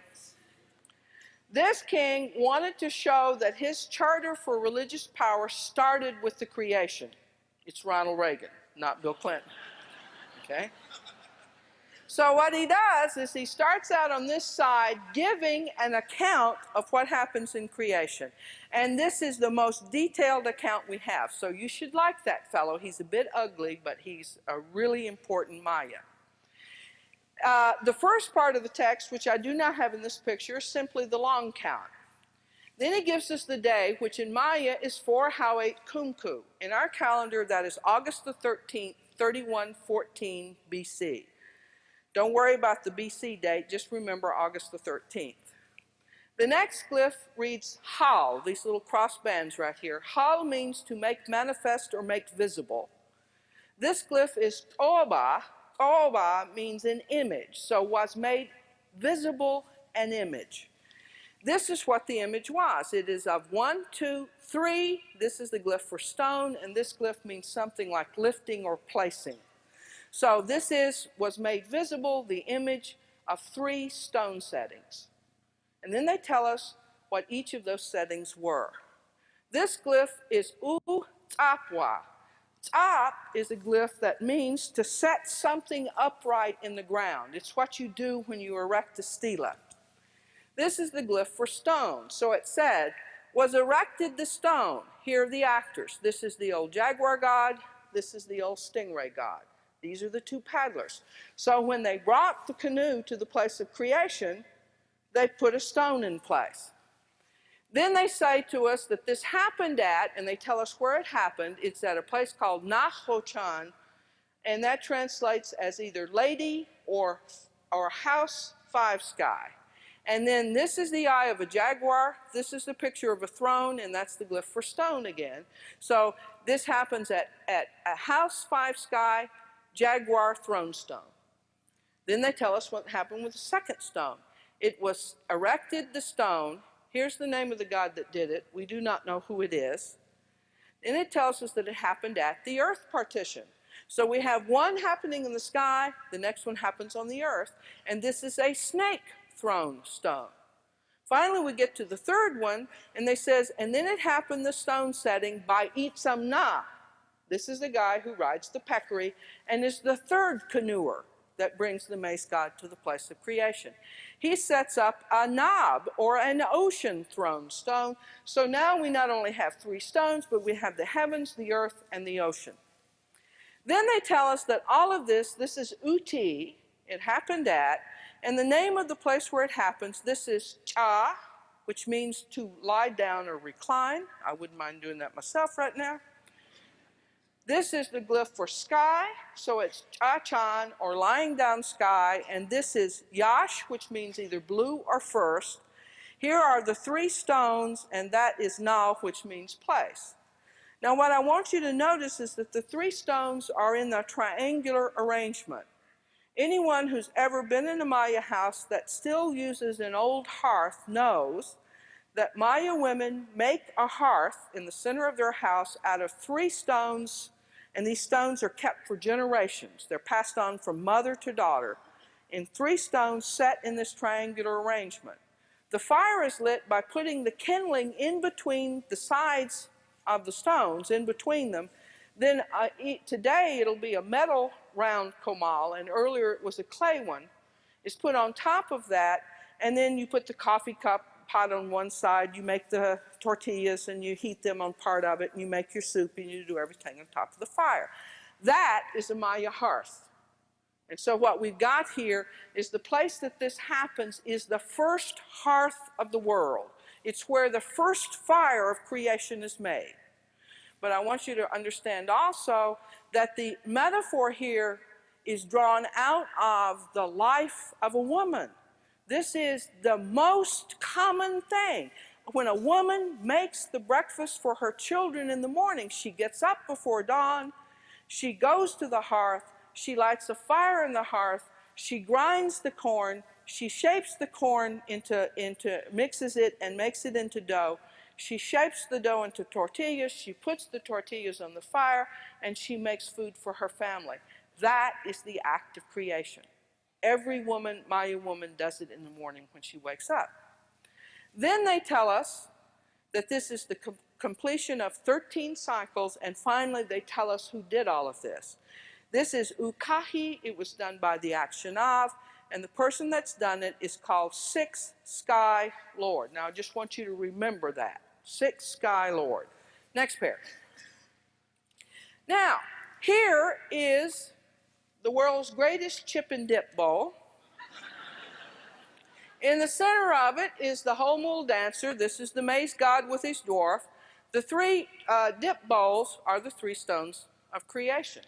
S1: This king wanted to show that his charter for religious power started with the creation. It's Ronald Reagan, not Bill Clinton. Okay? So what he does is he starts out on this side giving an account of what happens in creation. And this is the most detailed account we have. So you should like that fellow. He's a bit ugly, but he's a really important Maya. The first part of the text, which I do not have in this picture, is simply the long count. Then he gives us the day, which in Maya is 4 Hawait Kumku. In our calendar, that is August the 13th, 3114 BC. Don't worry about the BC date, just remember August the 13th. The next glyph reads Hal, these little cross bands right here. Hal means to make manifest or make visible. This glyph is Oba. Oba means an image, so was made visible an image. This is what the image was. It is of 1, 2, 3. This is the glyph for stone, and this glyph means something like lifting or placing. So this was made visible, the image of 3 stone settings. And then they tell us what each of those settings were. This glyph is U-Tapwa. Tap is a glyph that means to set something upright in the ground. It's what you do when you erect a stela. This is the glyph for stone. So it said, was erected the stone. Here are the actors. This is the old jaguar god. This is the old stingray god. These are the 2 paddlers. So when they brought the canoe to the place of creation, they put a stone in place. Then they say to us that this happened at, and they tell us where it happened. It's at a place called Nahochan, and that translates as either lady or house 5 sky. And then this is the eye of a jaguar. This is the picture of a throne, and that's the glyph for stone again. So this happens at a house 5 sky, jaguar, throne stone. Then they tell us what happened with the second stone. It was erected, the stone. Here's the name of the god that did it. We do not know who it is. And it tells us that it happened at the earth partition. So we have one happening in the sky, the next one happens on the earth, and this is a snake throne stone. Finally, we get to the third one, and they says, and then it happened the stone setting by Itzamna. This is the guy who rides the Peccary and is the third canoeer that brings the Mace God to the place of creation. He sets up a knob, or an ocean throne stone. So now we not only have 3 stones, but we have the heavens, the earth, and the ocean. Then they tell us that all of this is Uti, it happened at, and the name of the place where it happens, this is Cha, which means to lie down or recline. I wouldn't mind doing that myself right now. This is the glyph for sky, so it's Cha-chan, or lying down sky, and this is Yash, which means either blue or first. Here are the 3 stones, and that is Na, which means place. Now what I want you to notice is that the 3 stones are in the triangular arrangement. Anyone who's ever been in a Maya house that still uses an old hearth knows that Maya women make a hearth in the center of their house out of 3 stones, and these stones are kept for generations. They're passed on from mother to daughter in 3 stones set in this triangular arrangement. The fire is lit by putting the kindling in between the sides of the stones, in between them. Then today it'll be a metal round komal, and earlier it was a clay one. It's put on top of that, and then you put the coffee cup pot on one side, you make the tortillas and you heat them on part of it, and you make your soup and you do everything on top of the fire. That is a Maya hearth. And so what we've got here is the place that this happens is the first hearth of the world. It's where the first fire of creation is made. But I want you to understand also that the metaphor here is drawn out of the life of a woman. This is the most common thing. When a woman makes the breakfast for her children in the morning, she gets up before dawn, she goes to the hearth, she lights a fire in the hearth, she grinds the corn, she shapes the corn mixes it and makes it into dough. She shapes the dough into tortillas, she puts the tortillas on the fire, and she makes food for her family. That is the act of creation. Every woman, Maya woman, does it in the morning when she wakes up. Then they tell us that this is the completion of 13 cycles, and finally they tell us who did all of this. This is Ukahi. It was done by the action of, and the person that's done it is called 6 Sky Lord. Now I just want you to remember that. 6 Sky Lord. Next pair. Now, here is the world's greatest chip and dip bowl. In the center of it is the Homel Dancer. This is the Mace God with his dwarf. The 3 dip bowls are the 3 stones of creation.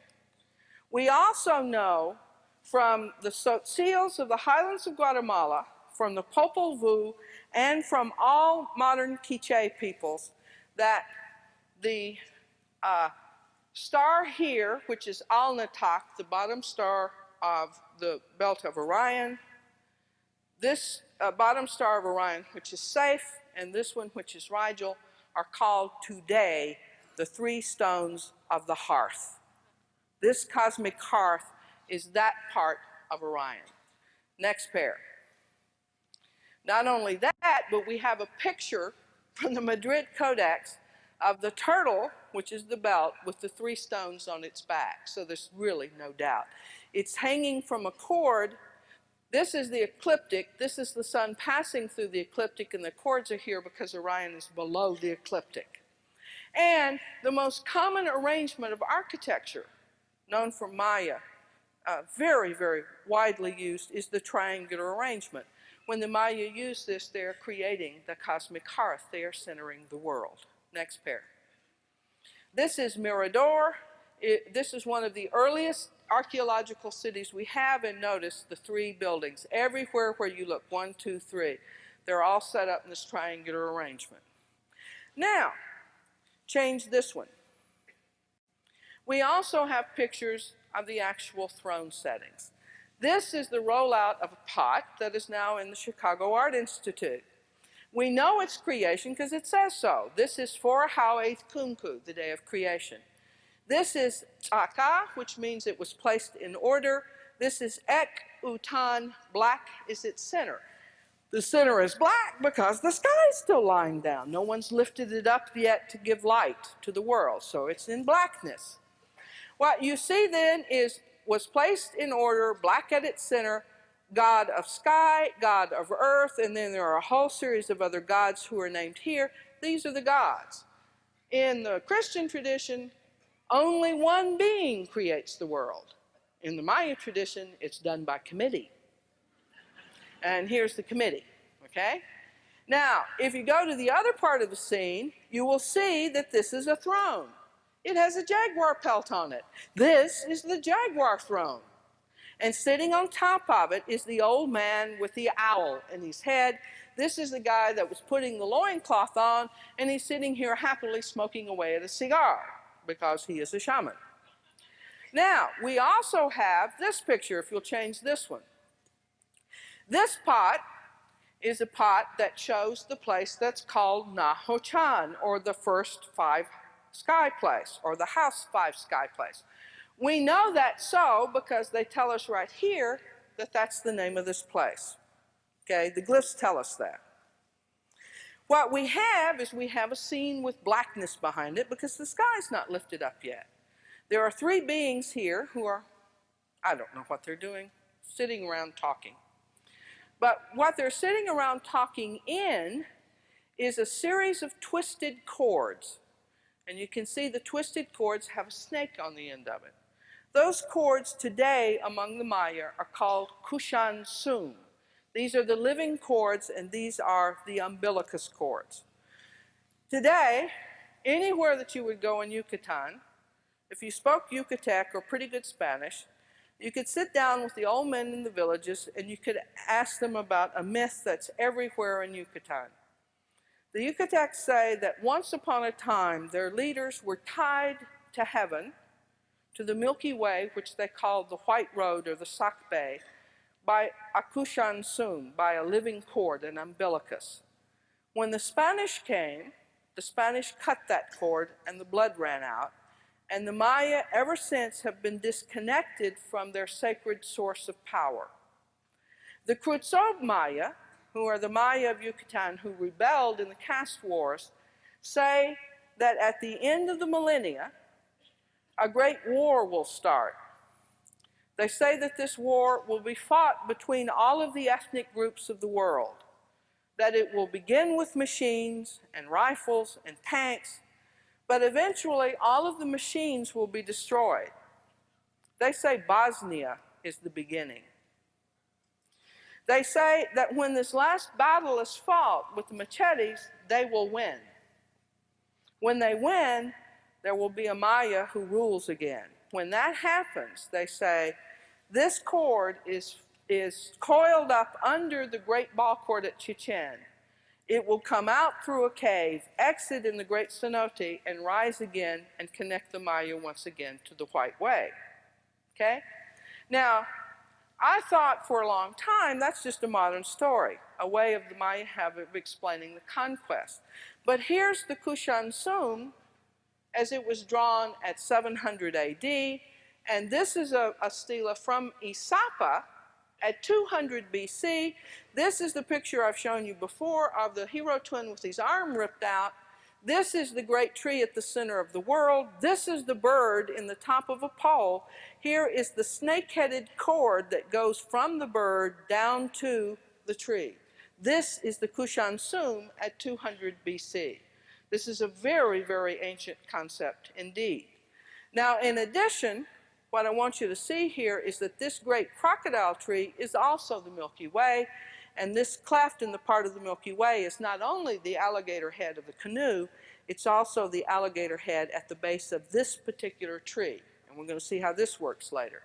S1: We also know from the seals of the highlands of Guatemala, from the Popol Vuh, and from all modern Quiche peoples, that the star here, which is Alnatak, the bottom star of the belt of Orion, this bottom star of Orion, which is Safe, and this one, which is Rigel, are called today the 3 stones of the hearth. This cosmic hearth is that part of Orion. Next pair. Not only that, but we have a picture from the Madrid Codex of the turtle, which is the belt, with the 3 stones on its back. So there's really no doubt. It's hanging from a cord. This is the ecliptic. This is the sun passing through the ecliptic, and the cords are here because Orion is below the ecliptic. And the most common arrangement of architecture known from Maya, very, very widely used, is the triangular arrangement. When the Maya use this, they are creating the cosmic hearth. They are centering the world. Next pair. This is Mirador. This is one of the earliest archaeological cities we have, and notice the three buildings. Everywhere where you look, 1, 2, 3, they're all set up in this triangular arrangement. Now, change this one. We also have pictures of the actual throne settings. This is the rollout of a pot that is now in the Chicago Art Institute. We know its creation because it says so. This is for Hau'eth Kunku, the day of creation. This is Taka, which means it was placed in order. This is Ek Utan, black is its center. The center is black because the sky is still lying down. No one's lifted it up yet to give light to the world, so it's in blackness. What you see then was placed in order, black at its center, God of sky, God of earth, and then there are a whole series of other gods who are named here. These are the gods. In the Christian tradition, only one being creates the world. In the Maya tradition, it's done by committee. And here's the committee, okay? Now, if you go to the other part of the scene, you will see that this is a throne. It has a jaguar pelt on it. This is the jaguar throne. And sitting on top of it is the old man with the owl in his head. This is the guy that was putting the loincloth on, and he's sitting here happily smoking away at a cigar because he is a shaman. Now, we also have this picture, if you'll change this one. This pot is a pot that shows the place that's called Nahochan, or the first 5 sky place, or the house 5 sky place. We know that so because they tell us right here that that's the name of this place. Okay, the glyphs tell us that. What we have is we have a scene with blackness behind it because the sky's not lifted up yet. There are 3 beings here who are, I don't know what they're doing, sitting around talking. But what they're sitting around talking in is a series of twisted cords. And you can see the twisted cords have a snake on the end of it. Those cords today among the Maya are called Kushan Sum. These are the living cords, and these are the umbilicus cords. Today, anywhere that you would go in Yucatan, if you spoke Yucatec or pretty good Spanish, you could sit down with the old men in the villages and you could ask them about a myth that's everywhere in Yucatan. The Yucatecs say that once upon a time, their leaders were tied to heaven, to the Milky Way, which they called the White Road or the Sakbe, by a Kushan Sum, by a living cord, an umbilicus. When the Spanish came, the Spanish cut that cord and the blood ran out, and the Maya ever since have been disconnected from their sacred source of power. The Cruzob Maya, who are the Maya of Yucatan who rebelled in the caste wars, say that at the end of the millennia, a great war will start. They say that this war will be fought between all of the ethnic groups of the world, that it will begin with machines and rifles and tanks, but eventually all of the machines will be destroyed. They say Bosnia is the beginning. They say that when this last battle is fought with the machetes, they will win. When they win, there will be a Maya who rules again. When that happens, they say, this cord is coiled up under the great ball cord at Chichen. It will come out through a cave, exit in the great cenote, and rise again and connect the Maya once again to the White Way. Okay? Now, I thought for a long time that's just a modern story, a way of the Maya have of explaining the conquest. But here's the Kushan Sum as it was drawn at 700 AD, and this is a stela from Isapa at 200 BC. This is the picture I've shown you before of the hero twin with his arm ripped out. This is the great tree at the center of the world. This is the bird in the top of a pole. Here is the snake-headed cord that goes from the bird down to the tree. This is the Kushan Sum at 200 BC. This is a very, very ancient concept indeed. Now, in addition, what I want you to see here is that this great crocodile tree is also the Milky Way, and this cleft in the part of the Milky Way is not only the alligator head of the canoe, it's also the alligator head at the base of this particular tree. And we're going to see how this works later.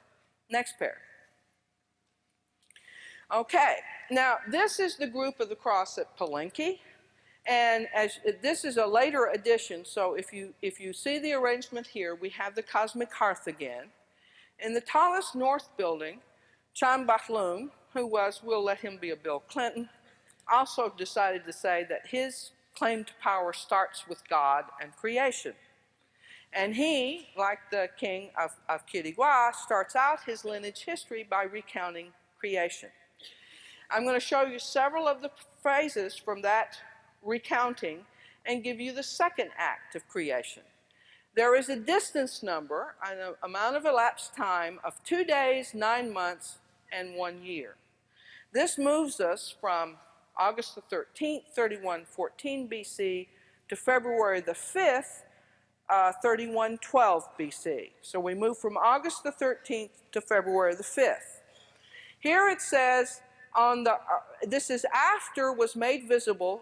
S1: Next pair. Okay, now this is the group of the cross at Palenque. And this is a later addition, so if you see the arrangement here, we have the cosmic hearth again. In the tallest north building, Chan Bachlum, who was, we'll let him be a Bill Clinton, also decided to say that his claim to power starts with God and creation. And he, like the king of Quiriguá, starts out his lineage history by recounting creation. I'm going to show you several of the phrases from that recounting and give you the second act of creation. There is a distance number, an amount of elapsed time of 2 days, 9 months, and 1 year. This moves us from August the 13th, 3114 BC, to February the 5th, 3112 BC. So we move from August the 13th to February the 5th. Here it says, this is after was made visible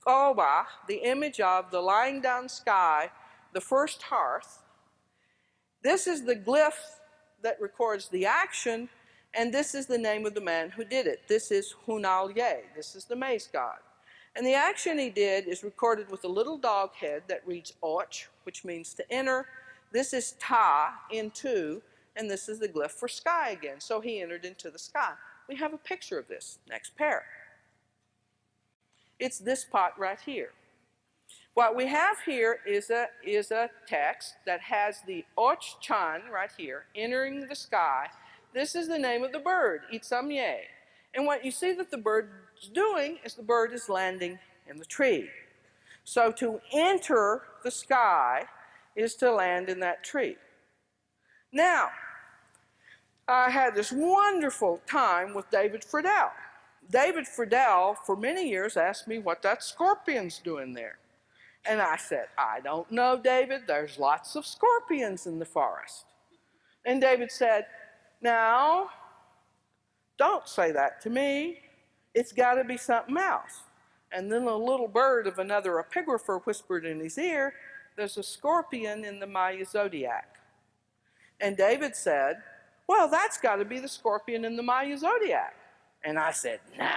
S1: Oba, the image of the lying down sky, the first hearth. This is the glyph that records the action, and this is the name of the man who did it. This is Homel Dance. This is the Mace God. And the action he did is recorded with a little dog head that reads Och, which means to enter. This is Ta, into, and this is the glyph for sky again. So he entered into the sky. We have a picture of this. Next pair. It's this pot right here. What we have here is a text that has the Och Chan right here, entering the sky. This is the name of the bird, Itzamye. And what you see that the bird is doing is the bird is landing in the tree. So to enter the sky is to land in that tree. Now, I had this wonderful time with David Friedel. David Friedel, for many years, asked me what that scorpion's doing there. And I said, I don't know, David. There's lots of scorpions in the forest. And David said, now, don't say that to me. It's got to be something else. And then a little bird of another epigrapher whispered in his ear, there's a scorpion in the Maya zodiac. And David said, well, that's got to be the scorpion in the Maya zodiac. And I said, nah,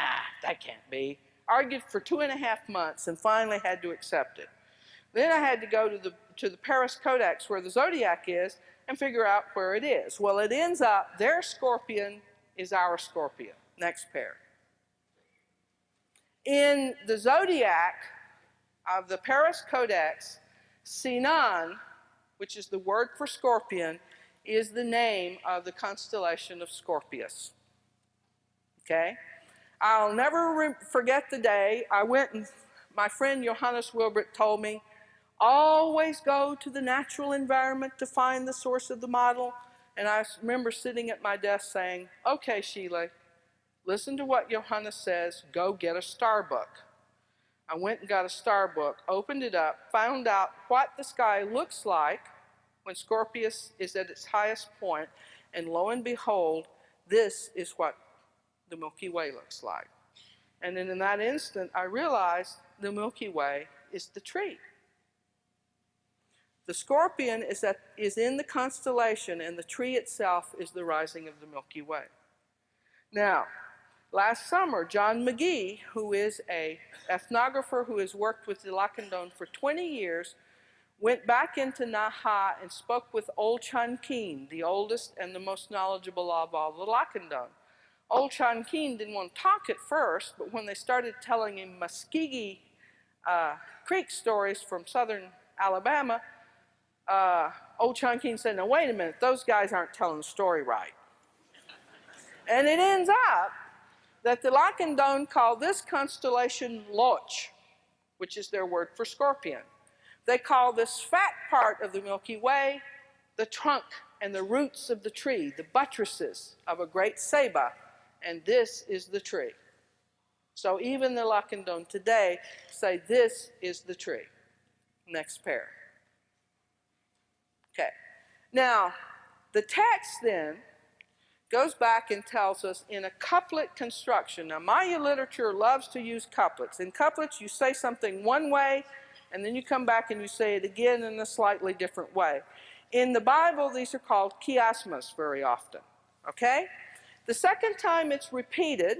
S1: that can't be. Argued for 2.5 months and finally had to accept it. Then I had to go to the Paris Codex where the zodiac is and figure out where it is. Well, it ends up their scorpion is our scorpion. Next pair. In the zodiac of the Paris Codex, Sinan, which is the word for scorpion, is the name of the constellation of Scorpius. Okay? I'll never forget the day I went and my friend Johannes Wilbert told me, always go to the natural environment to find the source of the model. And I remember sitting at my desk saying, okay, Schele, listen to what Johannes says, go get a star book. I went and got a star book, opened it up, found out what the sky looks like when Scorpius is at its highest point, and lo and behold, this is what the Milky Way looks like. And then in that instant, I realized the Milky Way is the tree. The scorpion is in the constellation, and the tree itself is the rising of the Milky Way. Now, last summer, John McGee, who is an ethnographer who has worked with the Lacandon for 20 years, went back into Naha and spoke with Old Chankin, the oldest and the most knowledgeable of all the Lacandon. Old Chankin didn't want to talk at first, but when they started telling him Muskegee Creek stories from southern Alabama, Old Chankin said, now wait a minute, those guys aren't telling the story right. And it ends up that the Lacandon call this constellation Loch, which is their word for scorpion. They call this fat part of the Milky Way the trunk and the roots of the tree, the buttresses of a great ceiba, and this is the tree. So even the Lacandon today say this is the tree. Next pair. Okay. Now, the text then goes back and tells us in a couplet construction. Now, Maya literature loves to use couplets. In couplets, you say something one way, and then you come back and you say it again in a slightly different way. In the Bible, these are called chiasmas very often, okay? The second time it's repeated,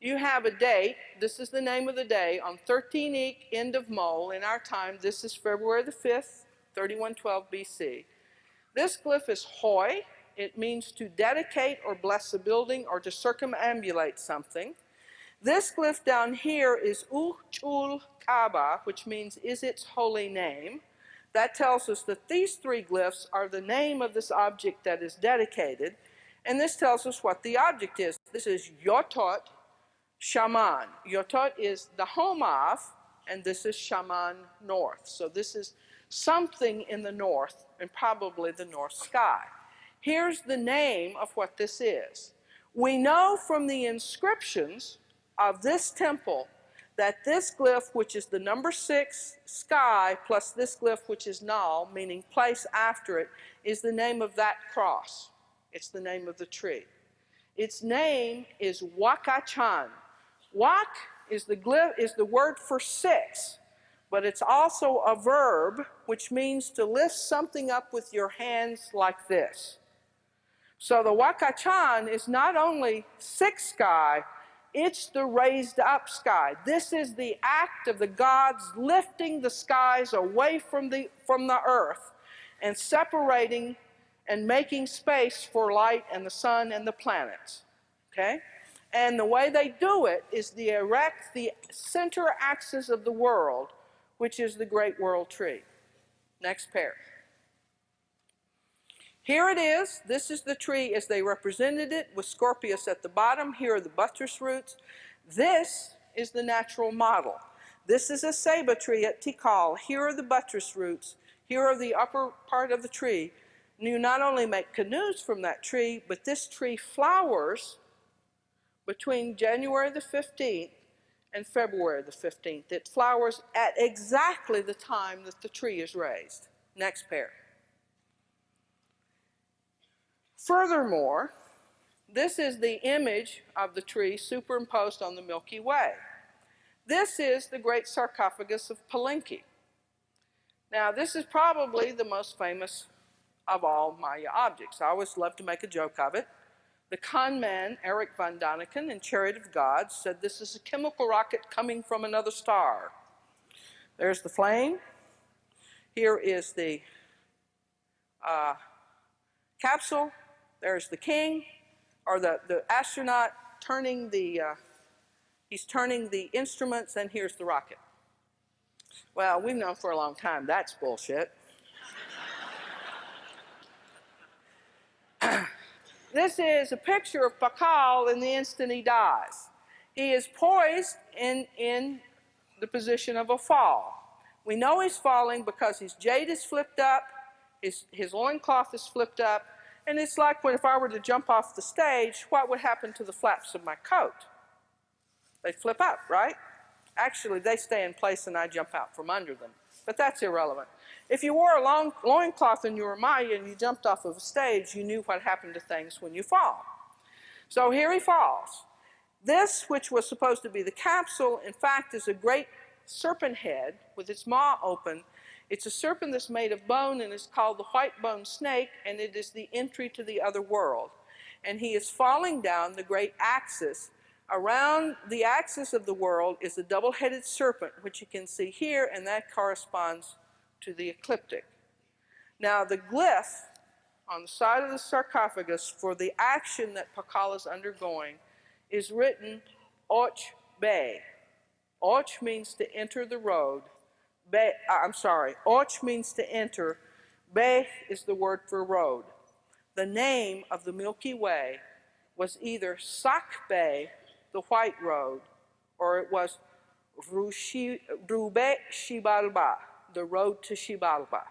S1: you have a date. This is the name of the day on 13 Eek, end of Mole. In our time, this is February the 5th, 3112 BC. This glyph is hoi. It means to dedicate or bless a building or to circumambulate something. This glyph down here is Uchul Kaaba, which means is its holy name. That tells us that these three glyphs are the name of this object that is dedicated. And this tells us what the object is. This is Yotot Shaman. Yotot is the home of, and this is Shaman north. So this is something in the north, and probably the north sky. Here's the name of what this is. We know from the inscriptions of this temple that this glyph, which is the number 6 sky, plus this glyph, which is null, meaning place after it, is the name of that cross. It's the name of the tree. Its name is Wakachan. Wak is the word for 6, but it's also a verb, which means to lift something up with your hands like this. So the Wakachan is not only 6 sky, it's the raised up sky. This is the act of the gods lifting the skies away from the earth and separating and making space for light and the sun and the planets, okay? And the way they do it is they erect the center axis of the world, which is the great world tree. Next pair. Here it is. This is the tree as they represented it with Scorpius at the bottom. Here are the buttress roots. This is the natural model. This is a ceiba tree at Tikal. Here are the buttress roots. Here are the upper part of the tree. And you not only make canoes from that tree, but this tree flowers between January the 15th and February the 15th. It flowers at exactly the time that the tree is raised. Next pair. Furthermore, this is the image of the tree superimposed on the Milky Way. This is the great sarcophagus of Palenque. Now, this is probably the most famous of all Maya objects. I always love to make a joke of it. The con man, Eric von Daniken, in Chariot of God, said this is a chemical rocket coming from another star. There's the flame. Here is the capsule. There's the king, or the astronaut turning he's turning the instruments, and here's the rocket. Well, we've known for a long time that's bullshit. This is a picture of Popol in the instant he dies. He is poised in the position of a fall. We know he's falling because his jade is flipped up, his loincloth is flipped up, and it's like if I were to jump off the stage, what would happen to the flaps of my coat? They flip up, right? Actually, they stay in place and I jump out from under them. But that's irrelevant. If you wore a long loincloth and you were Maya and you jumped off of a stage, you knew what happened to things when you fall. So here he falls. This, which was supposed to be the capsule, in fact, is a great serpent head with its maw open. It's a serpent that's made of bone and is called the white-bone snake, and it is the entry to the other world. And he is falling down the great axis. Around the axis of the world is a double-headed serpent, which you can see here, and that corresponds to the ecliptic. Now, the glyph on the side of the sarcophagus for the action that Popol is undergoing is written Och Be. Och means to enter the road. Och means to enter. Be is the word for road. The name of the Milky Way was either Sak Be, the white road, or it was Rube Shibalba, the road to Shibalba.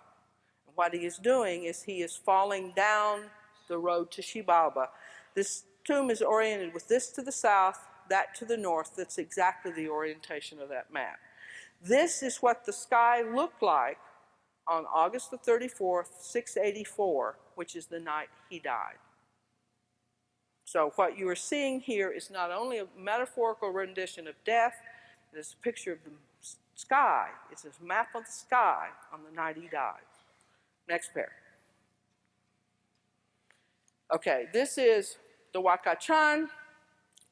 S1: And what he is doing is he is falling down the road to Shibalba. This tomb is oriented with this to the south, that to the north. That's exactly the orientation of that map. This is what the sky looked like on August the 34th, 684, which is the night he died. So what you are seeing here is not only a metaphorical rendition of death, it is a picture of the sky. It's a map of the sky on the night he died. Next pair. Okay, this is the Wakachan.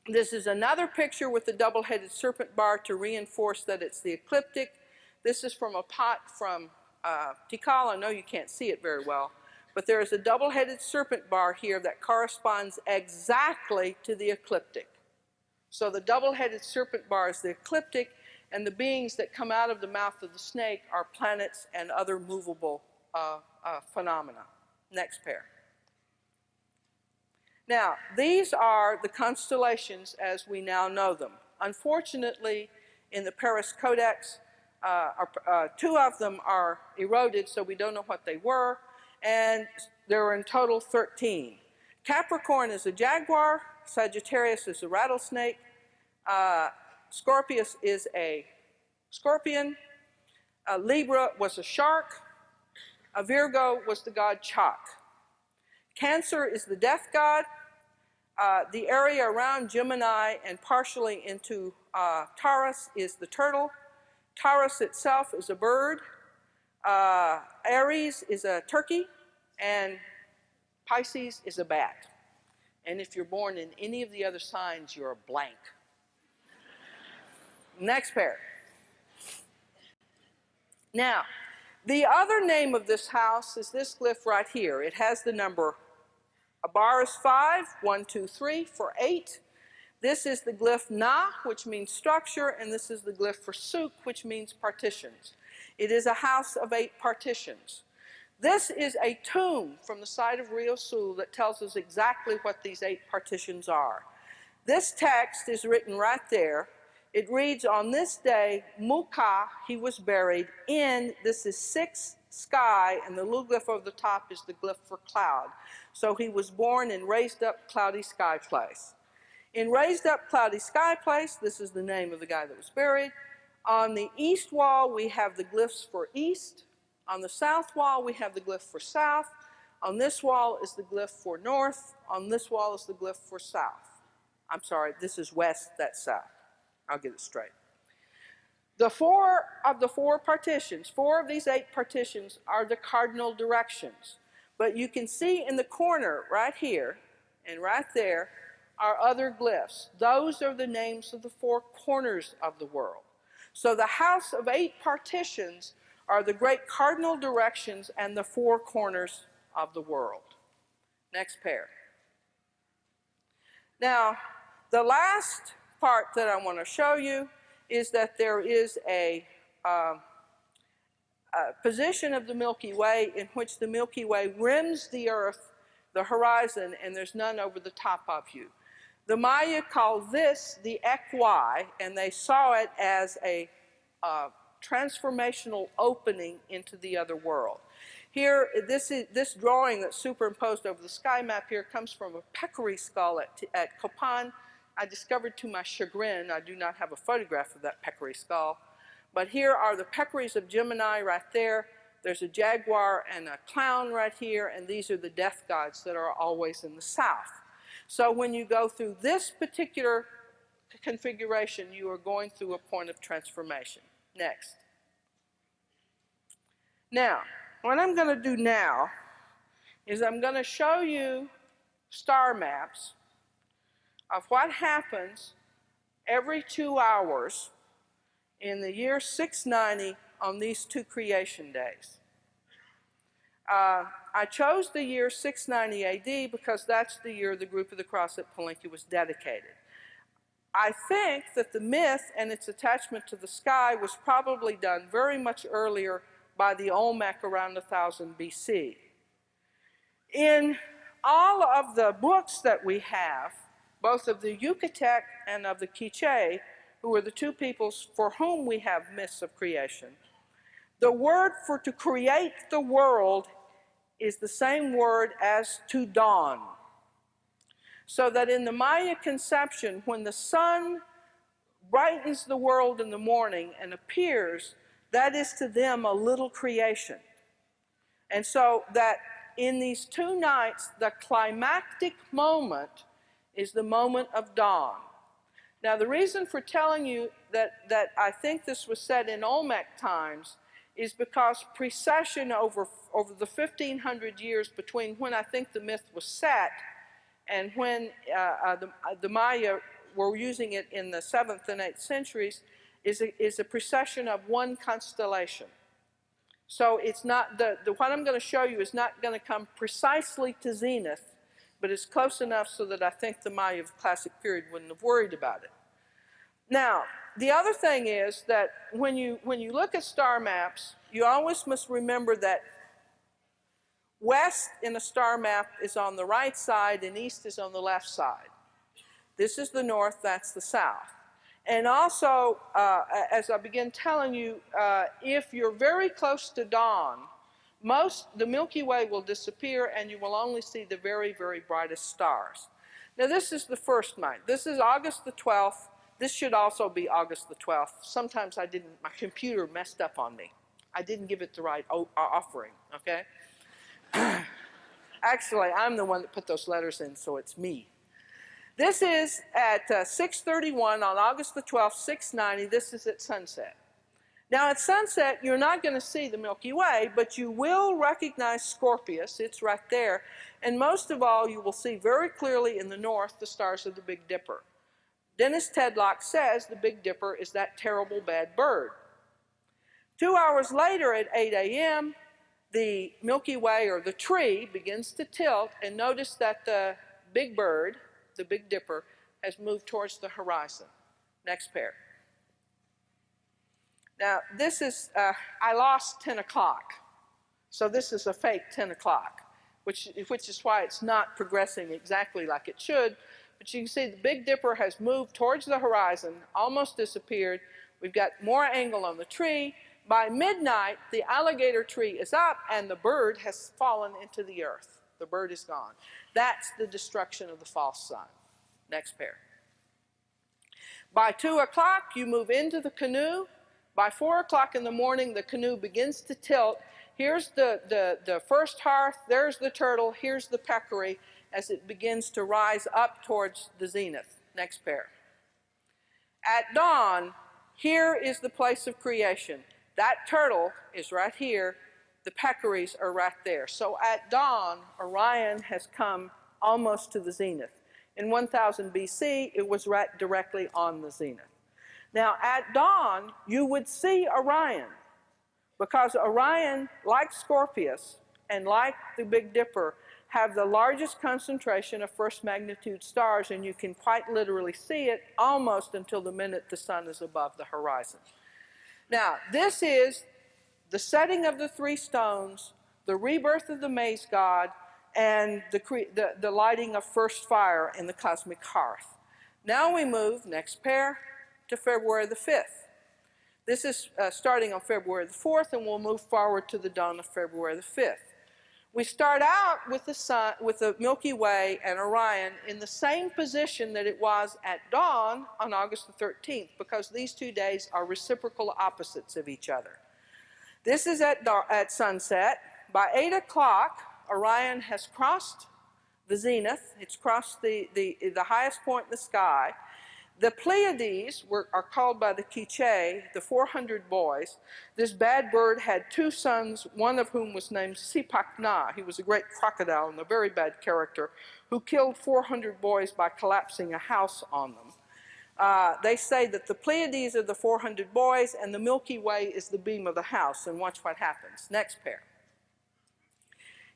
S1: This is another picture with the double-headed serpent bar to reinforce that it's the ecliptic. This is from a pot from Tikal. I know you can't see it very well, but there is a double-headed serpent bar here that corresponds exactly to the ecliptic. So the double-headed serpent bar is the ecliptic, and the beings that come out of the mouth of the snake are planets and other movable phenomena. Next pair. Now, these are the constellations as we now know them. Unfortunately, in the Paris Codex, two of them are eroded, so we don't know what they were, and there are in total 13. Capricorn is a jaguar, Sagittarius is a rattlesnake, Scorpius is a scorpion, Libra was a shark, Virgo was the god Chalk. Cancer is the death god. The area around Gemini and partially into Taurus is the turtle. Taurus itself is a bird. Aries is a turkey. And Pisces is a bat. And if you're born in any of the other signs, you're a blank. Next pair. Now, the other name of this house is this glyph right here. It has the number. A bar is 5, 1, 2, 3 for 8. This is the glyph Na, which means structure, and this is the glyph for Suk, which means partitions. It is a house of 8 partitions. This is a tomb from the site of Rio Sul that tells us exactly what these 8 partitions are. This text is written right there. It reads, on this day, Muka, he was buried in, this is 6 sky, and the little glyph over the top is the glyph for cloud. So he was born in raised up cloudy sky place. In raised up cloudy sky place, this is the name of the guy that was buried. On the east wall, we have the glyphs for east. On the south wall, we have the glyph for south. On this wall is the glyph for north. On this wall is the glyph for south. I'm sorry, this is west, that's south. I'll get it straight. The 4 of the 4 partitions, 4 of these 8 partitions are the cardinal directions. But you can see in the corner right here and right there are other glyphs. Those are the names of the 4 corners of the world. So the house of 8 partitions are the great cardinal directions and the 4 corners of the world. Next pair. Now, the last part that I want to show you is that there is a position of the Milky Way in which the Milky Way rims the Earth, the horizon, and there's none over the top of you. The Maya call this the Equi, and they saw it as a transformational opening into the other world. Here, this drawing that's superimposed over the sky map here comes from a Peccary skull at Copan. I discovered to my chagrin, I do not have a photograph of that Peccary skull. But here are the Peccaries of Gemini right there. There's a jaguar and a clown right here, and these are the death gods that are always in the south. So when you go through this particular configuration, you are going through a point of transformation. Next. Now, what I'm going to do now is I'm going to show you star maps of what happens every 2 hours in the year 690 on these 2 creation days. I chose the year 690 AD because that's the year the group of the cross at Palenque was dedicated. I think that the myth and its attachment to the sky was probably done very much earlier by the Olmec around 1000 BC. In all of the books that we have, both of the Yucatec and of the Quiche, who are the 2 peoples for whom we have myths of creation, the word for to create the world is the same word as to dawn. So that in the Maya conception, when the sun brightens the world in the morning and appears, that is to them a little creation. And so that in these 2 nights, the climactic moment is the moment of dawn. Now, the reason for telling you that I think this was said in Olmec times is because precession over the 1,500 years between when I think the myth was set and when the Maya were using it in the 7th and 8th centuries is a precession of one constellation. So it's not, what I'm going to show you is not going to come precisely to zenith, but it's close enough so that I think the Maya of the Classic period wouldn't have worried about it. Now, the other thing is that when you look at star maps, you always must remember that west in a star map is on the right side and east is on the left side. This is the north, that's the south. And also, as I begin telling you, if you're very close to dawn, the Milky Way will disappear and you will only see the very, very brightest stars. Now this is the first night. This is August the 12th. This should also be August the 12th. Sometimes my computer messed up on me. I didn't give it the right offering, okay? Actually, I'm the one that put those letters in, so it's me. This is at 6:31 on August the 12th, 690. This is at sunset. Now at sunset, you're not going to see the Milky Way, but you will recognize Scorpius. It's right there. And most of all, you will see very clearly in the north the stars of the Big Dipper. Dennis Tedlock says the Big Dipper is that terrible bad bird. 2 hours later at 8 a.m., the Milky Way, or the tree, begins to tilt, and notice that the big bird, the Big Dipper, has moved towards the horizon. Next pair. Now, this is, I lost 10 o'clock, so this is a fake 10 o'clock, which is why it's not progressing exactly like it should. But you can see the Big Dipper has moved towards the horizon, almost disappeared. We've got more angle on the tree. By midnight, the alligator tree is up and the bird has fallen into the earth. The bird is gone. That's the destruction of the false sun. Next pair. By 2 o'clock, you move into the canoe. By 4 o'clock in the morning, the canoe begins to tilt. Here's the first hearth. There's the turtle. Here's the peccary as it begins to rise up towards the zenith. Next pair. At dawn, here is the place of creation. That turtle is right here. The peccaries are right there. So at dawn, Orion has come almost to the zenith. In 1000 BC, it was right directly on the zenith. Now, at dawn, you would see Orion, because Orion, like Scorpius and like the Big Dipper, have the largest concentration of first magnitude stars, and you can quite literally see it almost until the minute the sun is above the horizon. Now, this is the setting of the 3 stones, the rebirth of the Mace God, and the lighting of first fire in the cosmic hearth. Now we move, next pair, to February the 5th. This is starting on February the 4th, and we'll move forward to the dawn of February the 5th. We start out with the sun, with the Milky Way and Orion in the same position that it was at dawn on August the 13th, because these 2 days are reciprocal opposites of each other. This is at sunset. By 8 o'clock, Orion has crossed the zenith. It's crossed the highest point in the sky. The Pleiades are called by the Quiche the 400 boys. This bad bird had 2 sons, one of whom was named Sipakna. He was a great crocodile and a very bad character who killed 400 boys by collapsing a house on them. They say that the Pleiades are the 400 boys and the Milky Way is the beam of the house, and watch what happens. Next pair.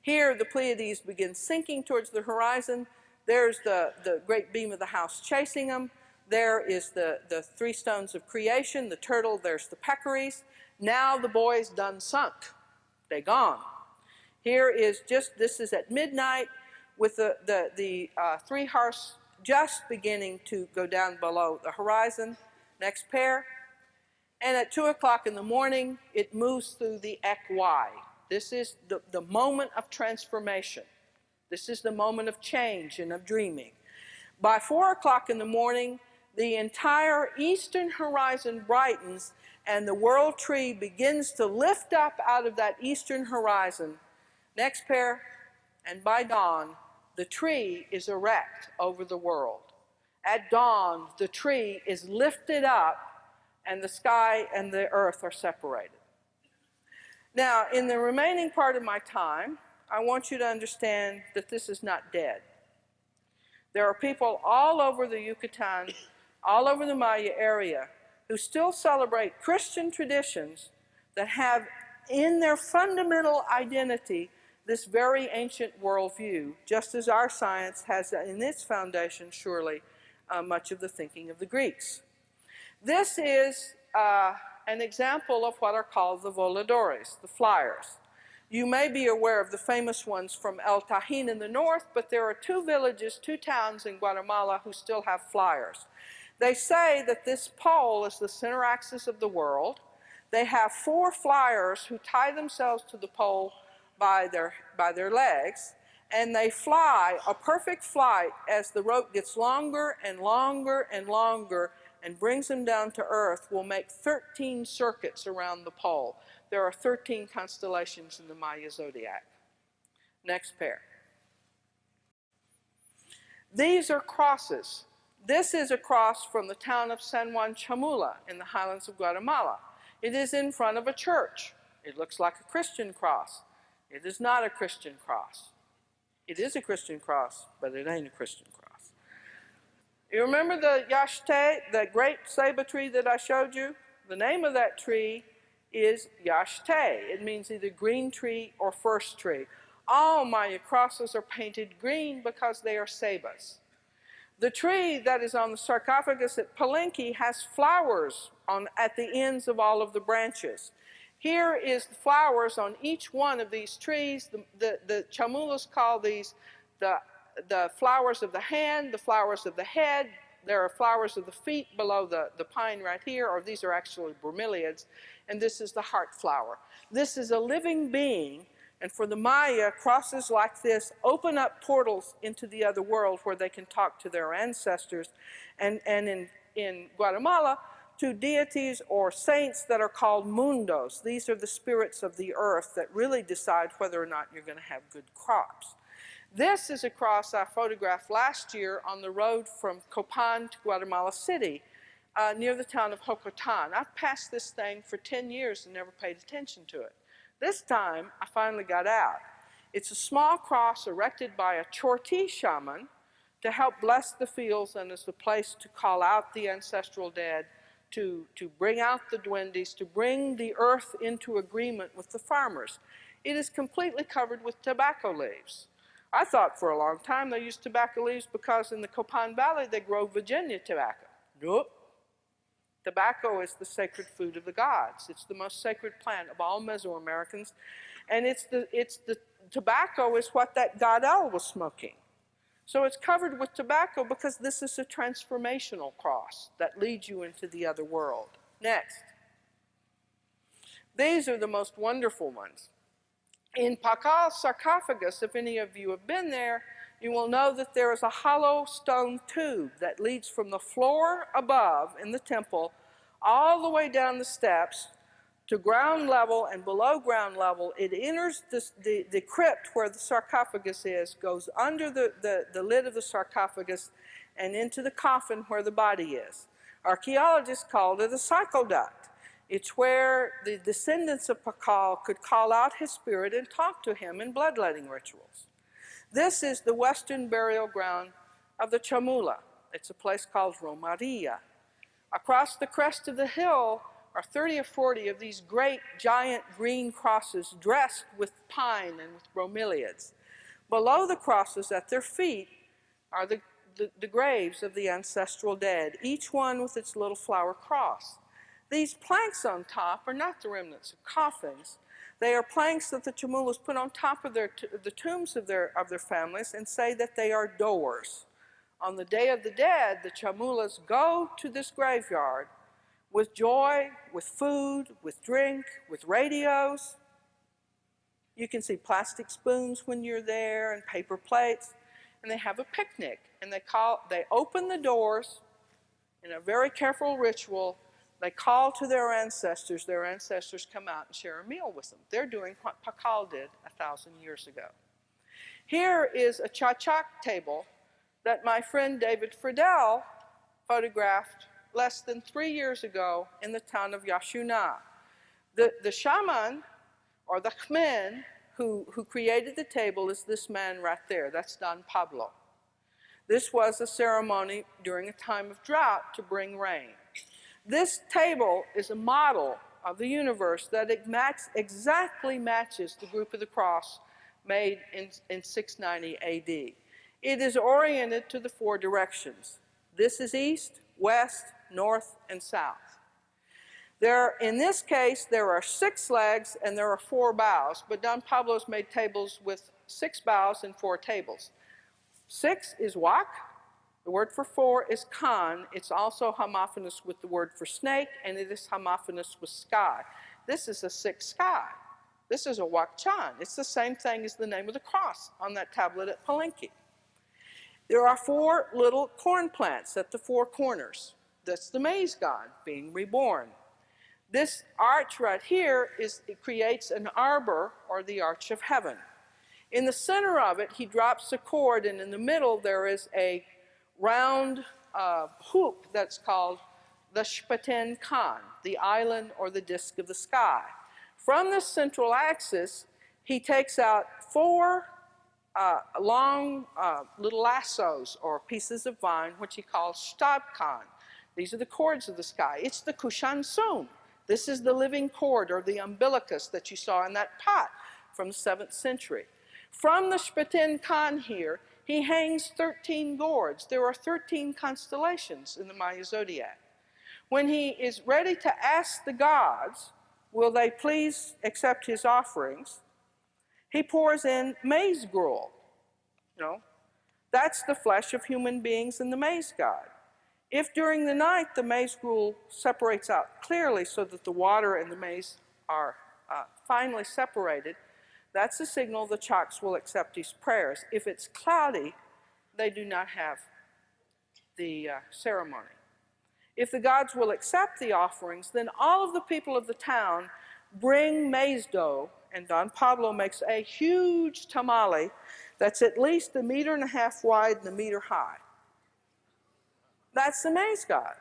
S1: Here the Pleiades begin sinking towards the horizon. There's the great beam of the house chasing them. There is the 3 stones of creation, the turtle, there's the peccaries. Now the boys done sunk. They gone. Here is this is at midnight with the 3 hearths just beginning to go down below the horizon. Next pair. And at 2 o'clock in the morning, it moves through the equi. This is the moment of transformation. This is the moment of change and of dreaming. By 4 o'clock in the morning, the entire eastern horizon brightens and the world tree begins to lift up out of that eastern horizon. Next pair, and by dawn, the tree is erect over the world. At dawn, the tree is lifted up and the sky and the earth are separated. Now, in the remaining part of my time, I want you to understand that this is not dead. There are people all over the Yucatan, all over the Maya area, who still celebrate Christian traditions that have in their fundamental identity this very ancient worldview, just as our science has in its foundation, surely, much of the thinking of the Greeks. This is an example of what are called the voladores, the flyers. You may be aware of the famous ones from El Tajín in the north, but there are two villages, two towns in Guatemala who still have flyers. They say that this pole is the center axis of the world. They have 4 flyers who tie themselves to the pole by their legs, and they fly a perfect flight as the rope gets longer and longer and longer and brings them down to Earth, will make 13 circuits around the pole. There are 13 constellations in the Maya zodiac. Next pair. These are crosses. This is a cross from the town of San Juan Chamula in the highlands of Guatemala. It is in front of a church. It looks like a Christian cross. It is not a Christian cross. It is a Christian cross, but it ain't a Christian cross. You remember the Yaxte, the great ceiba tree that I showed you? The name of that tree is Yaxte. It means either green tree or first tree. All Maya crosses are painted green because they are ceibas. The tree that is on the sarcophagus at Palenque has flowers at the ends of all of the branches. Here is the flowers on each one of these trees. The Chamulas call these the flowers of the hand, the flowers of the head. There are flowers of the feet below the pine right here, or these are actually bromeliads, and this is the heart flower. This is a living being, and for the Maya, crosses like this open up portals into the other world where they can talk to their ancestors, and in Guatemala, to deities or saints that are called mundos. These are the spirits of the earth that really decide whether or not you're going to have good crops. This is a cross I photographed last year on the road from Copan to Guatemala City, near the town of Hocotan. I've passed this thing for 10 years and never paid attention to it. This time, I finally got out. It's a small cross erected by a Chorti shaman to help bless the fields and is the place to call out the ancestral dead, to bring out the duendes, to bring the earth into agreement with the farmers. It is completely covered with tobacco leaves. I thought for a long time they used tobacco leaves because in the Copan Valley they grow Virginia tobacco. Nope. Tobacco is the sacred food of the gods. It's the most sacred plant of all Mesoamericans. And the tobacco is what that god El was smoking. So it's covered with tobacco because this is a transformational cross that leads you into the other world. Next. These are the most wonderful ones. In Pacal's sarcophagus, if any of you have been there, you will know that there is a hollow stone tube that leads from the floor above in the temple all the way down the steps to ground level, and below ground level it enters the crypt where the sarcophagus is, goes under the lid of the sarcophagus and into the coffin where the body is. Archaeologists called it a cycle duct. It's where the descendants of Pacal could call out his spirit and talk to him in bloodletting rituals. This is the western burial ground of the Chamula. It's a place called Romaria. Across the crest of the hill are 30 or 40 of these great giant green crosses dressed with pine and with bromeliads. Below the crosses at their feet are the graves of the ancestral dead, each one with its little flower cross. These planks on top are not the remnants of coffins. They are planks that the Chamulas put on top of the tombs of their families and say that they are doors. On the Day of the Dead, the Chamulas go to this graveyard with joy, with food, with drink, with radios. You can see plastic spoons when you're there and paper plates, and they have a picnic. And they open the doors in a very careful ritual. They call to their ancestors come out and share a meal with them. They're doing what Pacal did 1,000 years ago. Here is a chachak table that my friend David Friedel photographed less than 3 years ago in the town of Yaxuna. The shaman or the Chmen who created the table is this man right there. That's Don Pablo. This was a ceremony during a time of drought to bring rain. This table is a model of the universe that exactly matches the group of the cross made in 690 AD. It is oriented to the four directions. This is east, west, north, and south. In this case, there are 6 legs and there are 4 bows, but Don Pablo's made tables with 6 bows and 4 tables. 6 is wak. The word for 4 is kan. It's also homophonous with the word for snake, and it is homophonous with sky. This is a 6 sky. This is a wak chan. It's the same thing as the name of the cross on that tablet at Palenque. There are 4 little corn plants at the 4 corners. That's the Mace God being reborn. This arch right here it creates an arbor, or the arch of heaven. In the center of it, he drops a cord, and in the middle there is a round hoop that's called the Shpaten Khan, the island or the disk of the sky. From this central axis, he takes out 4 long little lassos or pieces of vine, which he calls Shtab Khan. These are the cords of the sky. It's the Kushan Sum. This is the living cord, or the umbilicus that you saw in that pot from the 7th century. From the Shpaten Khan here, he hangs 13 gourds. There are 13 constellations in the Maya zodiac. When he is ready to ask the gods, will they please accept his offerings, he pours in maize gruel. That's the flesh of human beings in the Mace God. If during the night the maize gruel separates out clearly so that the water and the maize are finely separated, that's a signal the Chaks will accept his prayers. If it's cloudy, they do not have the ceremony. If the gods will accept the offerings, then all of the people of the town bring maize dough, and Don Pablo makes a huge tamale that's at least 1.5 meters wide and 1 meter high. That's the Mace God.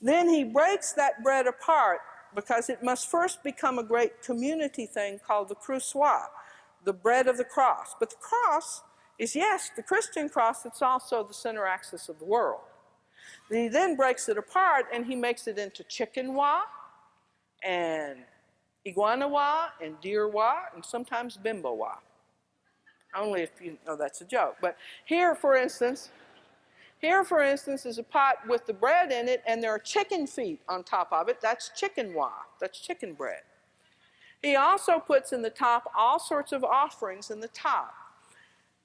S1: Then he breaks that bread apart because it must first become a great community thing called the crusois, the bread of the cross. But the cross is, yes, the Christian cross. It's also the center axis of the world. He then breaks it apart and he makes it into chicken-wa and iguana-wa and deer-wa and sometimes bimbo-wa. Only if you know that's a joke. But here, for instance, is a pot with the bread in it, and there are chicken feet on top of it. That's chicken-wa. That's chicken bread. He also puts in the top all sorts of offerings in the top.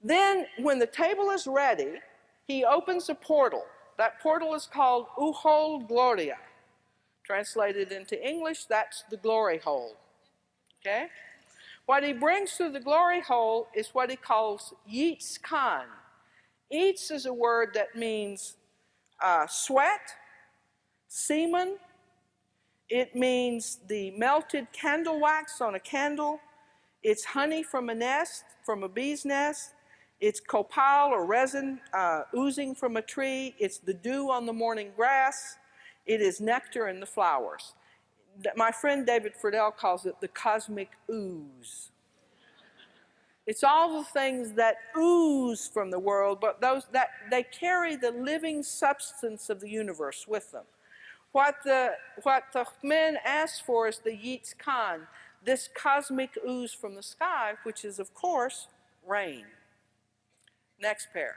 S1: Then, when the table is ready, he opens a portal. That portal is called Ujol Gloria. Translated into English, that's the glory hole. Okay? What he brings through the glory hole is what he calls Yeats Khan. Yeats is a word that means sweat, semen. It means the melted candle wax on a candle. It's honey from a nest, from a bee's nest. It's copal or resin oozing from a tree. It's the dew on the morning grass. It is nectar in the flowers. My friend David Friedel calls it the cosmic ooze. It's all the things that ooze from the world, but those that they carry the living substance of the universe with them. What the men ask for is the Yeats Khan, this cosmic ooze from the sky, which is, of course, rain. Next pair.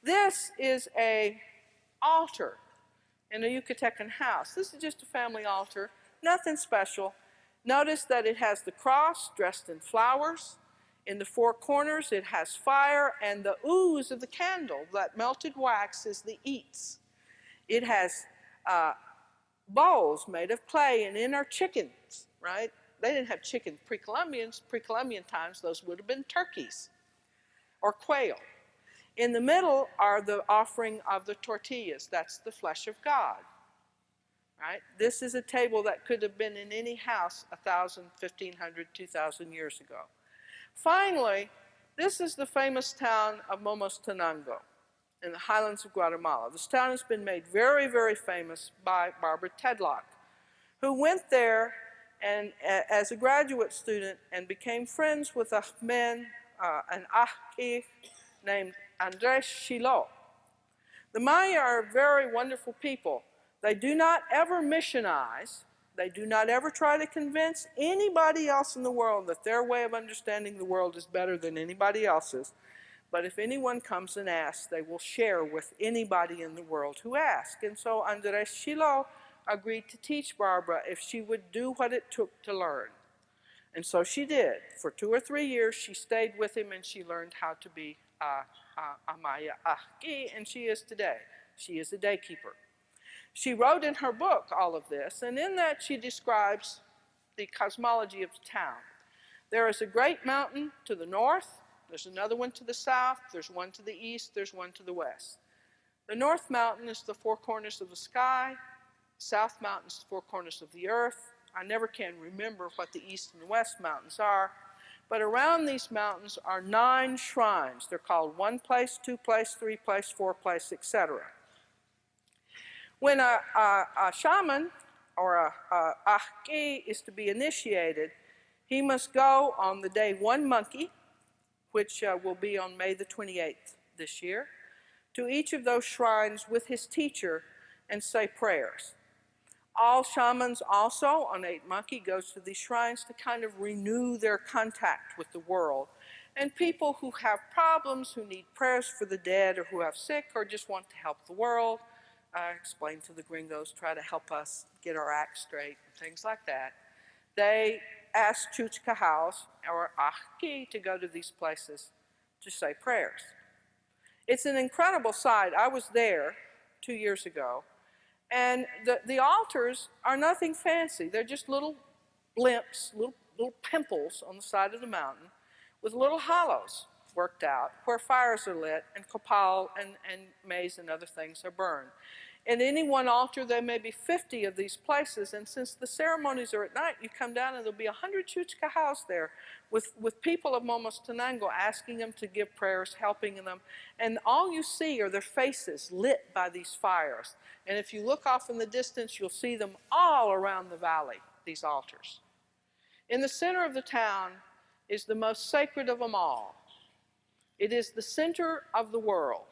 S1: This is an altar in a Yucatecan house. This is just a family altar, nothing special. Notice that it has the cross dressed in flowers. In the 4 corners, it has fire, and the ooze of the candle, that melted wax, is the eats. It has bowls made of clay, and in are chickens, right? They didn't have chickens pre-Columbian times. Those would have been turkeys or quail. In the middle are the offering of the tortillas. That's the flesh of God. Right? This is a table that could have been in any house 1,000, 1,500, 2,000 years ago. Finally, this is the famous town of Momostenango in the highlands of Guatemala. This town has been made very, very famous by Barbara Tedlock, who went there and as a graduate student, and became friends with a man, an Ahki named Andres Schele. The Maya are very wonderful people. They do not ever missionize. They do not ever try to convince anybody else in the world that their way of understanding the world is better than anybody else's. But if anyone comes and asks, they will share with anybody in the world who asks. And so Andres Schele agreed to teach Barbara if she would do what it took to learn. And so she did. For 2 or 3 years, she stayed with him and she learned how to be a Maya Ahki, and she is today. She is a daykeeper. She wrote in her book all of this, and in that she describes the cosmology of the town. There is a great mountain to the north, there's another one to the south, there's one to the east, there's one to the west. The north mountain is the four corners of the sky, south mountain is the four corners of the earth. I never can remember what the east and west mountains are, but around these mountains are 9 shrines. They're called 1 place, 2 place, 3 place, 4 place, etc. When a shaman or a Ahki is to be initiated, he must go on the day 1 monkey, which will be on May the 28th this year, to each of those shrines with his teacher and say prayers. All shamans also on 8 monkey goes to these shrines to kind of renew their contact with the world. And people who have problems, who need prayers for the dead, or who have sick, or just want to help the world, explain to the gringos, try to help us get our act straight, and things like that. They ask Chuchkahaus or Ahki to go to these places to say prayers. It's an incredible sight. I was there 2 years ago, and the altars are nothing fancy. They're just little blimps, little pimples on the side of the mountain with little hollows worked out where fires are lit and copal and maize and other things are burned. At any one altar, there may be 50 of these places, and since the ceremonies are at night, you come down and there'll be 100 Chuchkahaus there with people of Momos Tenango asking them to give prayers, helping them, and all you see are their faces lit by these fires. And if you look off in the distance, you'll see them all around the valley, these altars. In the center of the town is the most sacred of them all. It is the center of the world.